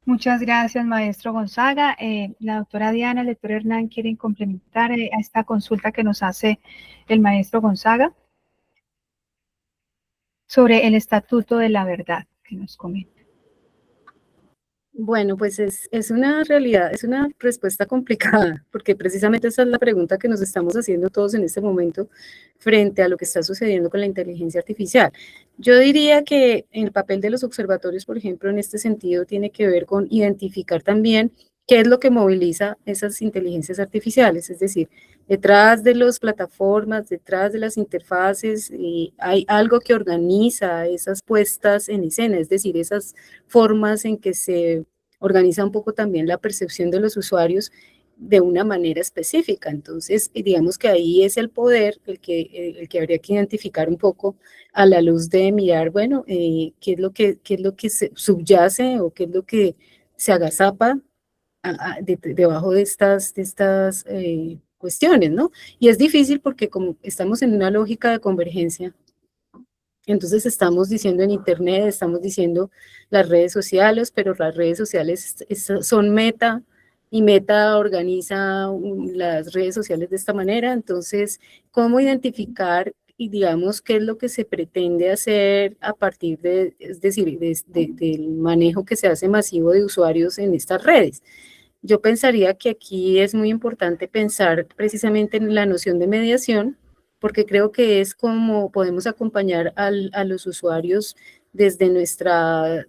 Muchas gracias, maestro Gonzaga. La doctora Diana, el doctor Hernán quieren complementar a esta consulta que nos hace el maestro Gonzaga sobre el estatuto de la verdad que nos comenta. Bueno, pues es una realidad, es una respuesta complicada, porque precisamente esa es la pregunta que nos estamos haciendo todos en este momento frente a lo que está sucediendo con la inteligencia artificial. Yo diría que el papel de los observatorios, por ejemplo, en este sentido, tiene que ver con identificar también qué es lo que moviliza esas inteligencias artificiales, es decir, detrás de las plataformas, detrás de las interfaces, hay algo que organiza esas puestas en escena, es decir, esas formas en que se organiza un poco también la percepción de los usuarios de una manera específica. Entonces, digamos que ahí es el poder el que habría que identificar un poco a la luz de mirar, bueno, qué es lo que se subyace o qué es lo que se agazapa debajo de estas cuestiones, ¿no? Y es difícil porque como estamos en una lógica de convergencia, entonces estamos diciendo en Internet, estamos diciendo las redes sociales, pero las redes sociales son Meta, y Meta organiza las redes sociales de esta manera. Entonces, ¿cómo identificar y digamos qué es lo que se pretende hacer a partir de, es decir, del manejo que se hace masivo de usuarios en estas redes? Yo pensaría que aquí es muy importante pensar precisamente en la noción de mediación, porque creo que es como podemos acompañar a los usuarios desde nuestra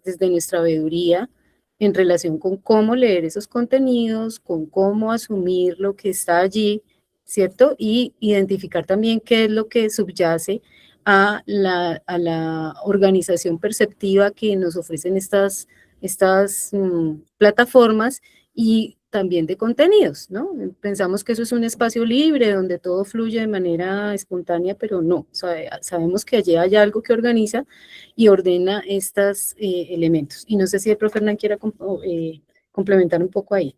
veeduría en relación con cómo leer esos contenidos, con cómo asumir lo que está allí, ¿cierto? Y identificar también qué es lo que subyace a la organización perceptiva que nos ofrecen estas plataformas y también de contenidos, ¿no? Pensamos que eso es un espacio libre donde todo fluye de manera espontánea, pero no, sabemos que allí hay algo que organiza y ordena estos elementos. Y no sé si el profe Hernán quiera complementar un poco ahí.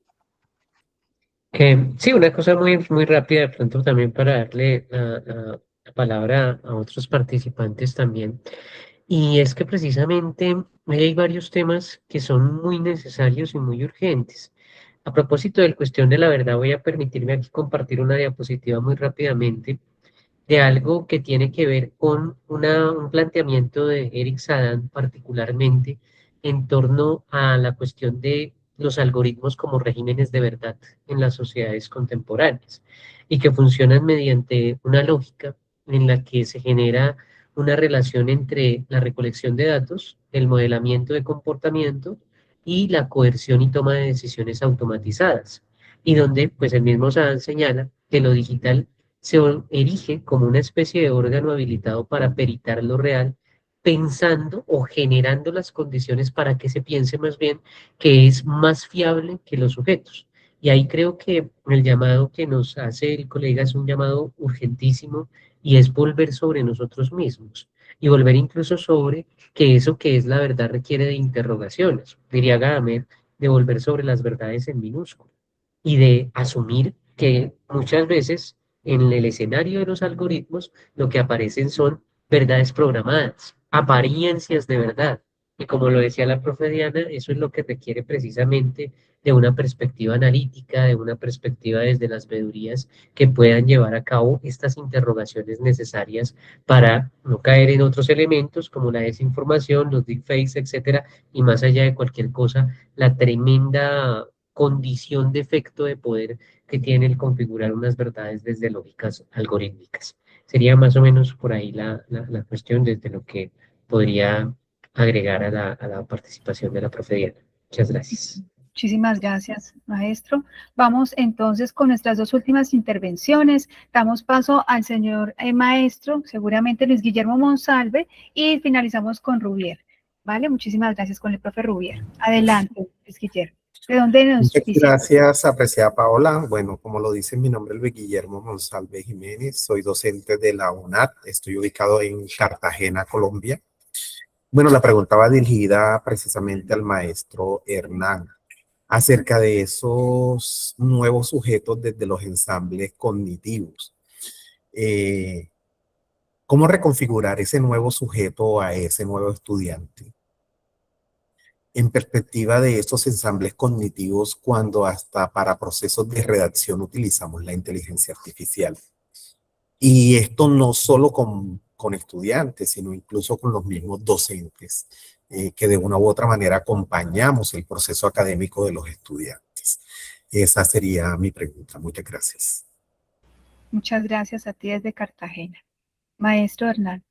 Sí, una cosa muy rápida de pronto también para darle la palabra a otros participantes también. Y es que precisamente hay varios temas que son muy necesarios y muy urgentes. A propósito del cuestión de la verdad, voy a permitirme aquí compartir una diapositiva muy rápidamente de algo que tiene que ver con un planteamiento de Eric Sadan particularmente en torno a la cuestión de los algoritmos como regímenes de verdad en las sociedades contemporáneas y que funcionan mediante una lógica en la que se genera una relación entre la recolección de datos, el modelamiento de comportamiento y la coerción y toma de decisiones automatizadas. Y donde, pues el mismo Sadan señala que lo digital se erige como una especie de órgano habilitado para peritar lo real, pensando o generando las condiciones para que se piense más bien que es más fiable que los sujetos. Y ahí creo que el llamado que nos hace el colega es un llamado urgentísimo y es volver sobre nosotros mismos y volver incluso sobre que eso que es la verdad requiere de interrogaciones, diría Gadamer, de volver sobre las verdades en minúsculo y de asumir que muchas veces en el escenario de los algoritmos lo que aparecen son verdades programadas, apariencias de verdad. Y como lo decía la profe Diana, eso es lo que requiere precisamente de una perspectiva analítica, de una perspectiva desde las veedurías que puedan llevar a cabo estas interrogaciones necesarias para no caer en otros elementos como la desinformación, los deepfakes, etcétera, y más allá de cualquier cosa, la tremenda condición de efecto de poder que tiene el configurar unas verdades desde lógicas algorítmicas. Sería más o menos por ahí la cuestión desde lo que podría agregar a la participación de la profe Diana. Muchas gracias. Muchísimas gracias, maestro. Vamos entonces con nuestras dos últimas intervenciones. Damos paso al señor maestro, seguramente Luis Guillermo Monsalve, y finalizamos con Rubier. ¿Vale? Muchísimas gracias con el profe Rubier. Adelante, Luis Guillermo. ¿De dónde nos Muchas visita? gracias, apreciada Paola. Bueno, como lo dice, mi nombre es Luis Guillermo Monsalve Jiménez, soy docente de la UNAD, estoy ubicado en Cartagena, Colombia. Bueno, la pregunta va dirigida precisamente al maestro Hernán acerca de esos nuevos sujetos desde los ensambles cognitivos. ¿Cómo reconfigurar ese nuevo sujeto a ese nuevo estudiante en perspectiva de esos ensambles cognitivos cuando hasta para procesos de redacción utilizamos la inteligencia artificial? Y esto no solo con estudiantes, sino incluso con los mismos docentes, que de una u otra manera acompañamos el proceso académico de los estudiantes. Esa sería mi pregunta. Muchas gracias. Muchas gracias a ti desde Cartagena. Maestro Hernán.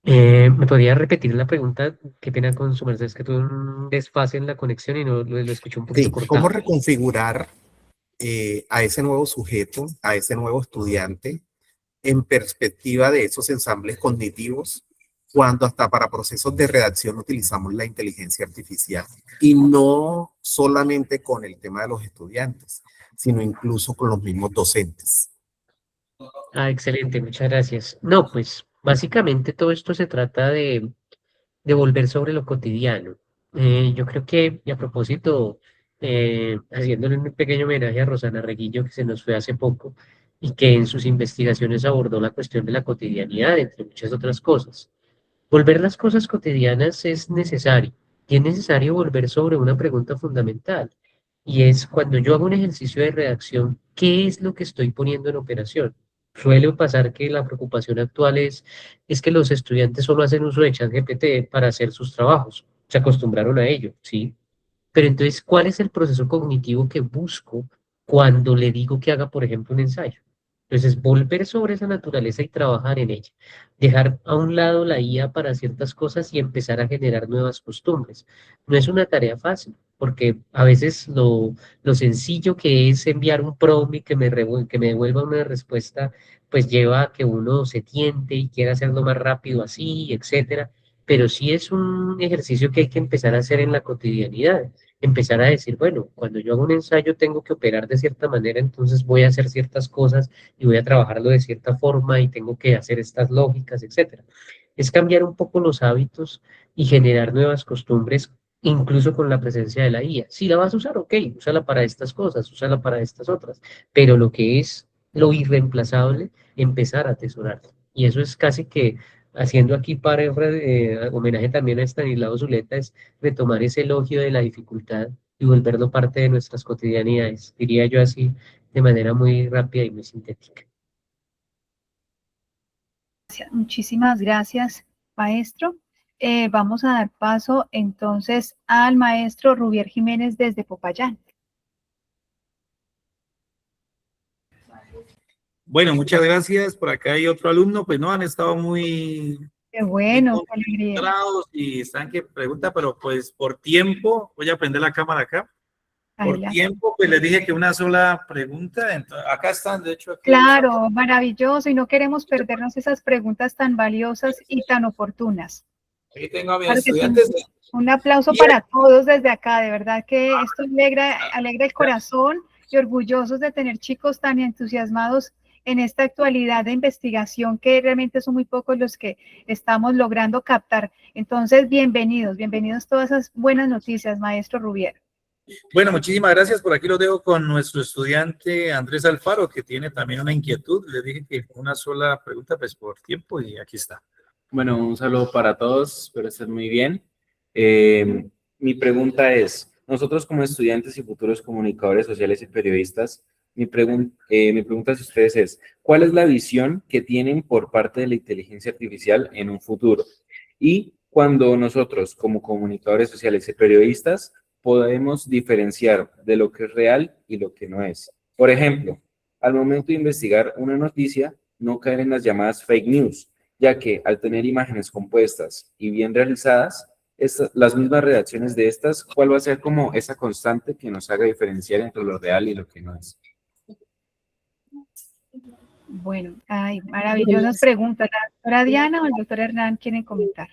¿Me podría repetir la pregunta? Qué pena con su merced, es que tuve un desfase en la conexión y no lo escuché un poquito Sí, cortado. ¿cómo reconfigurar a ese nuevo sujeto, a ese nuevo estudiante, en perspectiva de esos ensambles cognitivos cuando hasta para procesos de redacción utilizamos la inteligencia artificial y no solamente con el tema de los estudiantes, sino incluso con los mismos docentes. Excelente, muchas gracias. No, pues básicamente todo esto se trata de volver sobre lo cotidiano. Yo creo que, y a propósito, haciéndole un pequeño homenaje a Rosana Reguillo, que se nos fue hace poco, y que en sus investigaciones abordó la cuestión de la cotidianidad, entre muchas otras cosas. Volver las cosas cotidianas es necesario, y es necesario volver sobre una pregunta fundamental, y es cuando yo hago un ejercicio de redacción, ¿qué es lo que estoy poniendo en operación? Suele pasar que la preocupación actual es que los estudiantes solo hacen uso de ChatGPT para hacer sus trabajos, se acostumbraron a ello, ¿sí? Pero entonces, ¿cuál es el proceso cognitivo que busco cuando le digo que haga, por ejemplo, un ensayo? Entonces, volver sobre esa naturaleza y trabajar en ella. Dejar a un lado la IA para ciertas cosas y empezar a generar nuevas costumbres. No es una tarea fácil, porque a veces lo sencillo que es enviar un prompt y que me devuelva una respuesta, pues lleva a que uno se tiente y quiera hacerlo más rápido así, etcétera. Pero sí es un ejercicio que hay que empezar a hacer en la cotidianidad, empezar a decir, bueno, cuando yo hago un ensayo tengo que operar de cierta manera, entonces voy a hacer ciertas cosas y voy a trabajarlo de cierta forma y tengo que hacer estas lógicas, etcétera. Es cambiar un poco los hábitos y generar nuevas costumbres, incluso con la presencia de la IA. Si la vas a usar, ok, úsala para estas cosas, úsala para estas otras, pero lo que es lo irreemplazable, empezar a atesorarlo. Y eso es casi que haciendo aquí para homenaje también a Estanislao Zuleta, es retomar ese elogio de la dificultad y volverlo parte de nuestras cotidianidades, diría yo así, de manera muy rápida y muy sintética. Muchísimas gracias, maestro. Vamos a dar paso entonces al maestro Rubier Jiménez desde Popayán. Bueno, muchas gracias. Por acá hay otro alumno, pues no, han estado muy Qué bueno, qué alegría. concentrados y están que pregunta, pero pues por tiempo, voy a prender la cámara acá. Por Adelante. tiempo, pues les dije que una sola pregunta. Entonces, acá están, de hecho. Aquí claro, maravilloso, y no queremos perdernos esas preguntas tan valiosas y tan oportunas. Aquí tengo a mis Claro que sí. estudiantes. Un aplauso para todos desde acá, de verdad que esto alegra el corazón y orgullosos de tener chicos tan entusiasmados en esta actualidad de investigación que realmente son muy pocos los que estamos logrando captar. Entonces, bienvenidos todas esas buenas noticias, maestro Rubier. Bueno, muchísimas gracias. Por aquí lo dejo con nuestro estudiante Andrés Alfaro, que tiene también una inquietud. Le dije que una sola pregunta, pues por tiempo, y aquí está. Bueno, un saludo para todos, espero estén muy bien. Mi pregunta es, nosotros como estudiantes y futuros comunicadores sociales y periodistas, mi pregunta hacia ustedes es, ¿cuál es la visión que tienen por parte de la inteligencia artificial en un futuro? Y cuando nosotros como comunicadores sociales y periodistas podemos diferenciar de lo que es real y lo que no es. Por ejemplo, al momento de investigar una noticia, no caer en las llamadas fake news, ya que al tener imágenes compuestas y bien realizadas, las mismas redacciones de estas, ¿cuál va a ser como esa constante que nos haga diferenciar entre lo real y lo que no es? Bueno, maravillosas preguntas. ¿La doctora Diana o el doctor Hernán quieren comentar?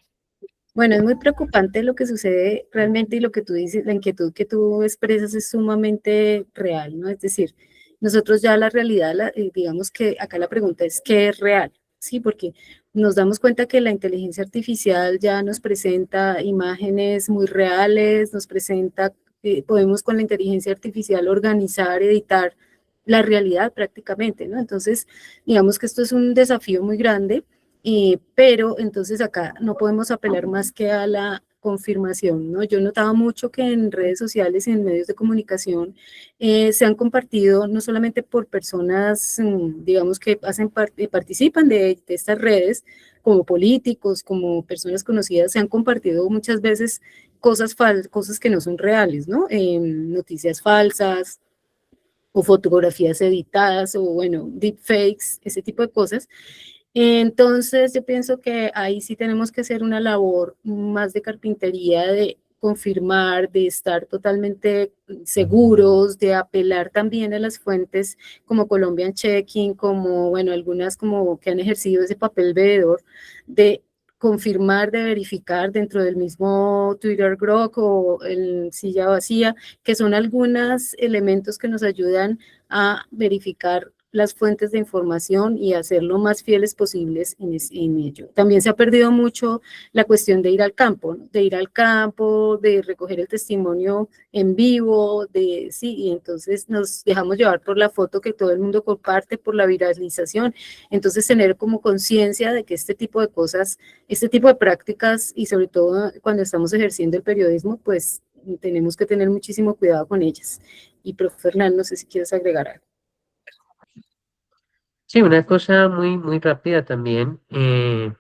Bueno, es muy preocupante lo que sucede realmente y lo que tú dices, la inquietud que tú expresas es sumamente real, ¿no? Es decir, nosotros ya la realidad, digamos que acá la pregunta es, ¿qué es real? Sí, porque nos damos cuenta que la inteligencia artificial ya nos presenta imágenes muy reales, nos presenta, podemos con la inteligencia artificial organizar, editar la realidad prácticamente, ¿no? Entonces, digamos que esto es un desafío muy grande, pero entonces acá no podemos apelar más que a la confirmación, ¿no? Yo notaba mucho que en redes sociales y en medios de comunicación se han compartido no solamente por personas, digamos, que participan de estas redes, como políticos, como personas conocidas, se han compartido muchas veces cosas que no son reales, ¿no? Noticias falsas o fotografías editadas o, bueno, deepfakes, ese tipo de cosas. Entonces, yo pienso que ahí sí tenemos que hacer una labor más de carpintería, de confirmar, de estar totalmente seguros, de apelar también a las fuentes como Colombian Checking, como, bueno, algunas como que han ejercido ese papel veedor, de confirmar, de verificar dentro del mismo Twitter Grok o el Silla Vacía, que son algunos elementos que nos ayudan a verificar las fuentes de información y hacerlo más fieles posibles en ello. También se ha perdido mucho la cuestión de ir al campo, ¿no? De ir al campo, de recoger el testimonio en vivo, y entonces nos dejamos llevar por la foto que todo el mundo comparte, por la viralización. Entonces tener como conciencia de que este tipo de cosas, este tipo de prácticas, y sobre todo cuando estamos ejerciendo el periodismo, pues tenemos que tener muchísimo cuidado con ellas. Y profe Hernán, no sé si quieres agregar algo. Sí, una cosa muy rápida también.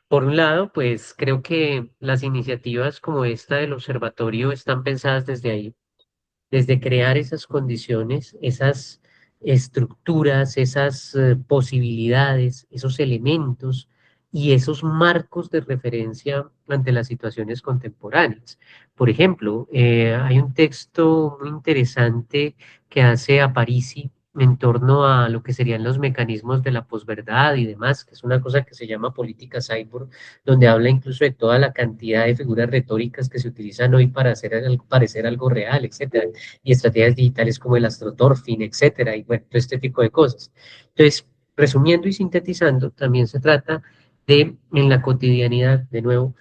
Por un lado, pues creo que las iniciativas como esta del observatorio están pensadas desde ahí, desde crear esas condiciones, esas estructuras, esas posibilidades, esos elementos y esos marcos de referencia ante las situaciones contemporáneas. Por ejemplo, hay un texto muy interesante que hace Aparici en torno a lo que serían los mecanismos de la posverdad y demás, que es una cosa que se llama política cyborg, donde habla incluso de toda la cantidad de figuras retóricas que se utilizan hoy para hacer parecer algo real, etcétera, y estrategias digitales como el astroturfing, etcétera, y bueno, todo este tipo de cosas. Entonces, resumiendo y sintetizando, también se trata de, en la cotidianidad, de nuevo,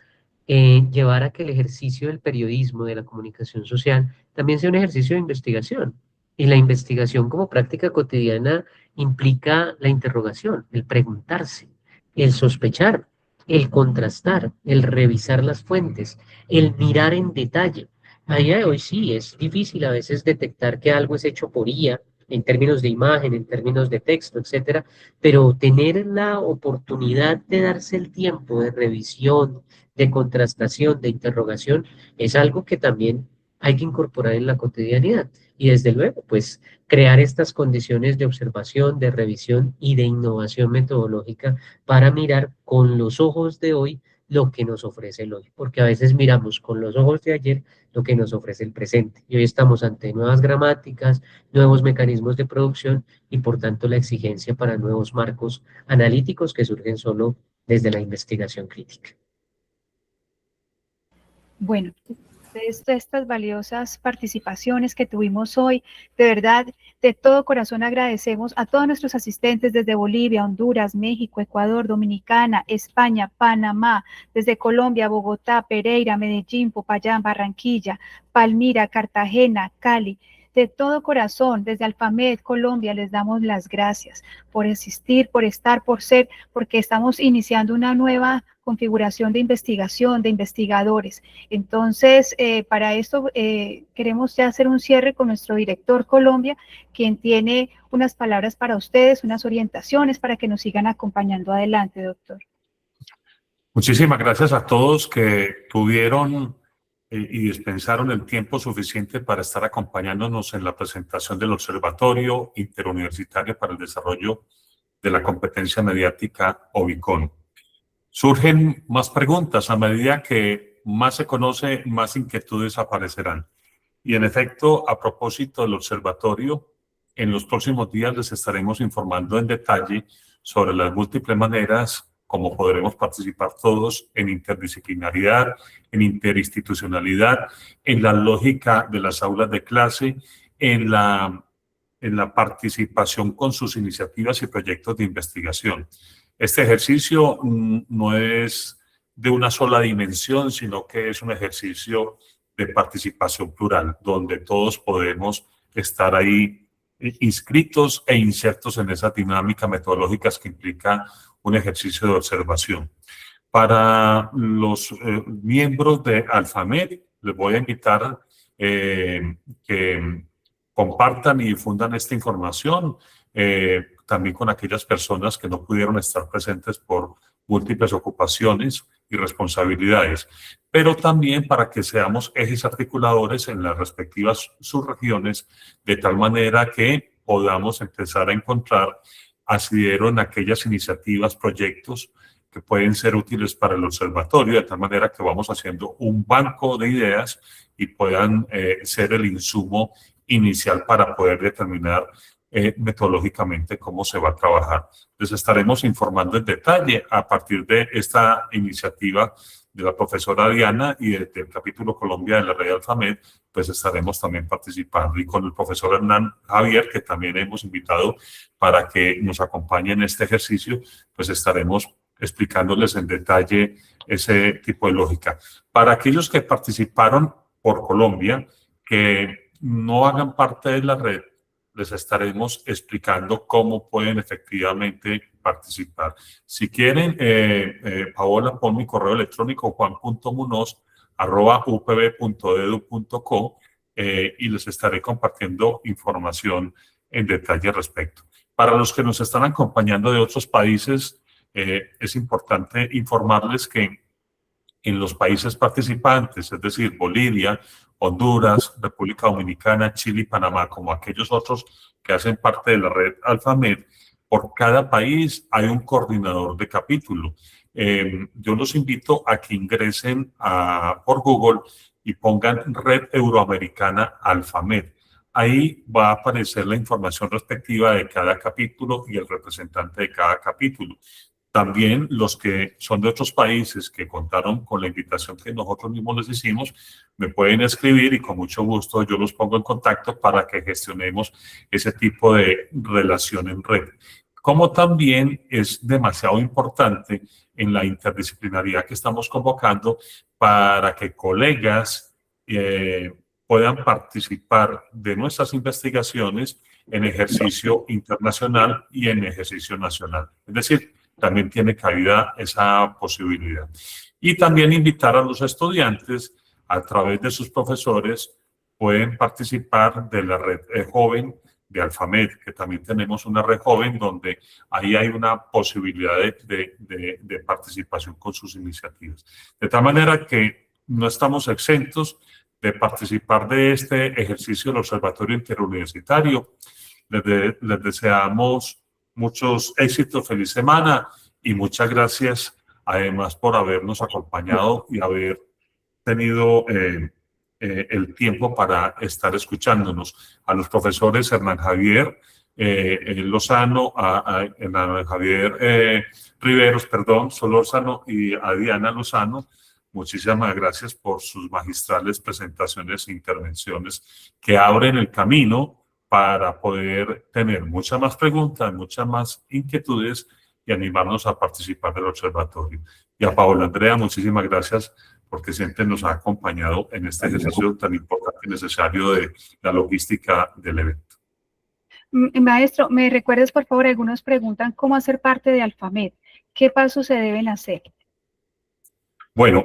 llevar a que el ejercicio del periodismo, de la comunicación social, también sea un ejercicio de investigación. Y la investigación como práctica cotidiana implica la interrogación, el preguntarse, el sospechar, el contrastar, el revisar las fuentes, el mirar en detalle. A día de hoy sí, es difícil a veces detectar que algo es hecho por IA, en términos de imagen, en términos de texto, etcétera, pero tener la oportunidad de darse el tiempo de revisión, de contrastación, de interrogación, es algo que también hay que incorporar en la cotidianidad. Y desde luego, pues crear estas condiciones de observación, de revisión y de innovación metodológica para mirar con los ojos de hoy lo que nos ofrece el hoy, porque a veces miramos con los ojos de ayer lo que nos ofrece el presente. Y hoy estamos ante nuevas gramáticas, nuevos mecanismos de producción y por tanto la exigencia para nuevos marcos analíticos que surgen solo desde la investigación crítica. Bueno, de estas valiosas participaciones que tuvimos hoy, de verdad, de todo corazón agradecemos a todos nuestros asistentes desde Bolivia, Honduras, México, Ecuador, Dominicana, España, Panamá, desde Colombia, Bogotá, Pereira, Medellín, Popayán, Barranquilla, Palmira, Cartagena, Cali. De todo corazón, desde Alfamed, Colombia, les damos las gracias por existir, por estar, por ser, porque estamos iniciando una nueva configuración de investigación, de investigadores. Entonces, para esto queremos ya hacer un cierre con nuestro director Colombia, quien tiene unas palabras para ustedes, unas orientaciones para que nos sigan acompañando adelante, doctor. Muchísimas gracias a todos que tuvieron y dispensaron el tiempo suficiente para estar acompañándonos en la presentación del Observatorio Interuniversitario para el Desarrollo de la Competencia Mediática, OBICON. Surgen más preguntas a medida que más se conoce, más inquietudes aparecerán. Y en efecto, a propósito del observatorio, en los próximos días les estaremos informando en detalle sobre las múltiples maneras como podremos participar todos en interdisciplinaridad, en interinstitucionalidad, en la lógica de las aulas de clase, en la participación con sus iniciativas y proyectos de investigación. Este ejercicio no es de una sola dimensión, sino que es un ejercicio de participación plural, donde todos podemos estar ahí inscritos e insertos en esas dinámicas metodológicas que implica un ejercicio de observación. Para los miembros de Alfamed, les voy a invitar que compartan y difundan esta información, también con aquellas personas que no pudieron estar presentes por múltiples ocupaciones y responsabilidades, pero también para que seamos ejes articuladores en las respectivas subregiones, de tal manera que podamos empezar a encontrar asidero en aquellas iniciativas, proyectos que pueden ser útiles para el observatorio, de tal manera que vamos haciendo un banco de ideas y puedan ser el insumo inicial para poder determinar metodológicamente cómo se va a trabajar. Les estaremos informando en detalle a partir de esta iniciativa de la profesora Diana y del capítulo Colombia de la red Alfamed, pues estaremos también participando, y con el profesor Hernán Javier, que también hemos invitado para que nos acompañe en este ejercicio, pues estaremos explicándoles en detalle ese tipo de lógica. Para aquellos que participaron por Colombia, que no hagan parte de la red, les estaremos explicando cómo pueden efectivamente participar. Si quieren, Paola, pon mi correo electrónico juan.munoz@upb.edu.co y les estaré compartiendo información en detalle al respecto. Para los que nos están acompañando de otros países, es importante informarles que en los países participantes, es decir, Bolivia, Honduras, República Dominicana, Chile y Panamá, como aquellos otros que hacen parte de la red Alfamed, por cada país hay un coordinador de capítulo. Yo los invito a que ingresen por Google y pongan Red Euroamericana Alfamed. Ahí va a aparecer la información respectiva de cada capítulo y el representante de cada capítulo. También los que son de otros países que contaron con la invitación que nosotros mismos les hicimos, me pueden escribir y con mucho gusto yo los pongo en contacto para que gestionemos ese tipo de relación en red. Como también es demasiado importante en la interdisciplinaridad que estamos convocando para que colegas puedan participar de nuestras investigaciones en ejercicio internacional y en ejercicio nacional. Es decir, también tiene cabida esa posibilidad. Y también invitar a los estudiantes, a través de sus profesores, pueden participar de la red joven de Alfamed, que también tenemos una red joven donde ahí hay una posibilidad de participación con sus iniciativas. De tal manera que no estamos exentos de participar de este ejercicio del Observatorio Interuniversitario. Les deseamos muchos éxitos, feliz semana y muchas gracias además por habernos acompañado y haber tenido el tiempo para estar escuchándonos. A los profesores Hernán Javier Lozano, Hernán Javier Riveros, perdón, Solórzano, y a Diana Lozano, muchísimas gracias por sus magistrales presentaciones e intervenciones que abren el camino para poder tener muchas más preguntas, muchas más inquietudes y animarnos a participar del observatorio. Y a Paola Andrea, muchísimas gracias porque siempre nos ha acompañado en este ejercicio tan importante y necesario de la logística del evento. Maestro, ¿me recuerdas, por favor? Algunos preguntan cómo hacer parte de Alfamed. ¿Qué pasos se deben hacer? Bueno,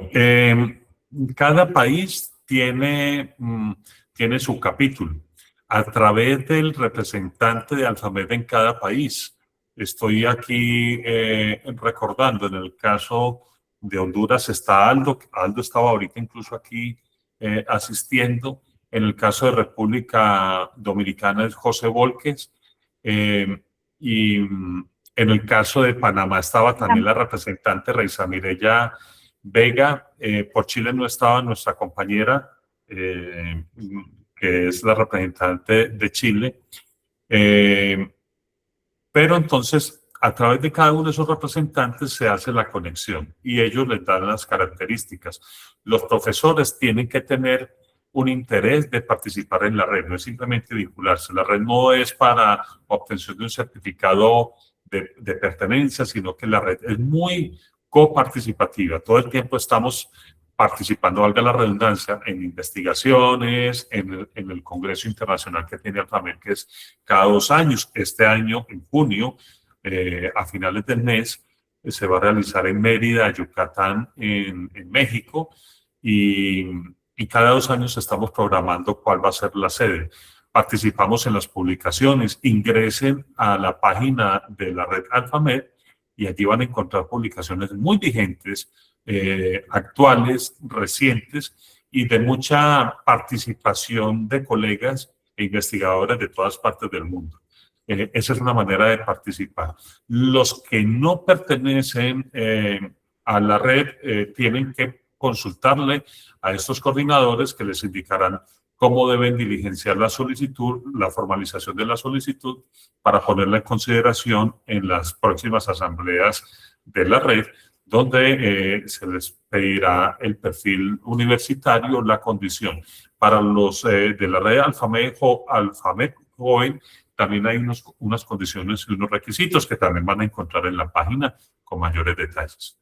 cada país tiene su capítulo a través del representante de Alfamed en cada país. Estoy aquí recordando, en el caso de Honduras está Aldo estaba ahorita incluso aquí asistiendo. En el caso de República Dominicana es José Volques, y en el caso de Panamá estaba también la representante Reisa Mireya Vega. Por Chile no estaba nuestra compañera, que es la representante de Chile. Pero entonces, a través de cada uno de esos representantes se hace la conexión y ellos les dan las características. Los profesores tienen que tener un interés de participar en la red, no es simplemente vincularse. La red no es para obtención de un certificado de pertenencia, sino que la red es muy coparticipativa. Todo el tiempo estamos participando, valga la redundancia, en investigaciones, en el Congreso Internacional que tiene Alfamed, que es cada 2 años. Este año, en junio, a finales del mes, se va a realizar en Mérida, Yucatán, en México, y cada 2 años estamos programando cuál va a ser la sede. Participamos en las publicaciones, ingresen a la página de la red Alfamed y allí van a encontrar publicaciones muy vigentes, actuales, recientes y de mucha participación de colegas e investigadores de todas partes del mundo. Esa es una manera de participar. Los que no pertenecen a la red tienen que consultarle a estos coordinadores que les indicarán cómo deben diligenciar la solicitud, la formalización de la solicitud, para ponerla en consideración en las próximas asambleas de la red, donde se les pedirá el perfil universitario, la condición. Para los de la red Alfamed Joven, también hay unas condiciones y unos requisitos que también van a encontrar en la página con mayores detalles.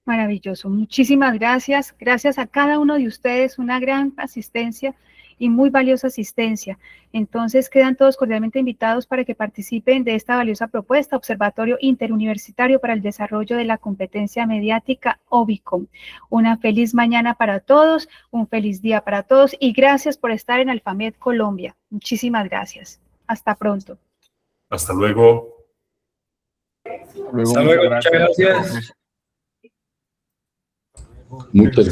Maravilloso. Muchísimas gracias. Gracias a cada uno de ustedes, una gran asistencia y muy valiosa asistencia. Entonces, quedan todos cordialmente invitados para que participen de esta valiosa propuesta, Observatorio Interuniversitario para el Desarrollo de la Competencia Mediática, OBICOM. Una feliz mañana para todos, un feliz día para todos y gracias por estar en Alfamed Colombia. Muchísimas gracias. Hasta pronto. Hasta luego. Hasta luego, muchas gracias. Muchas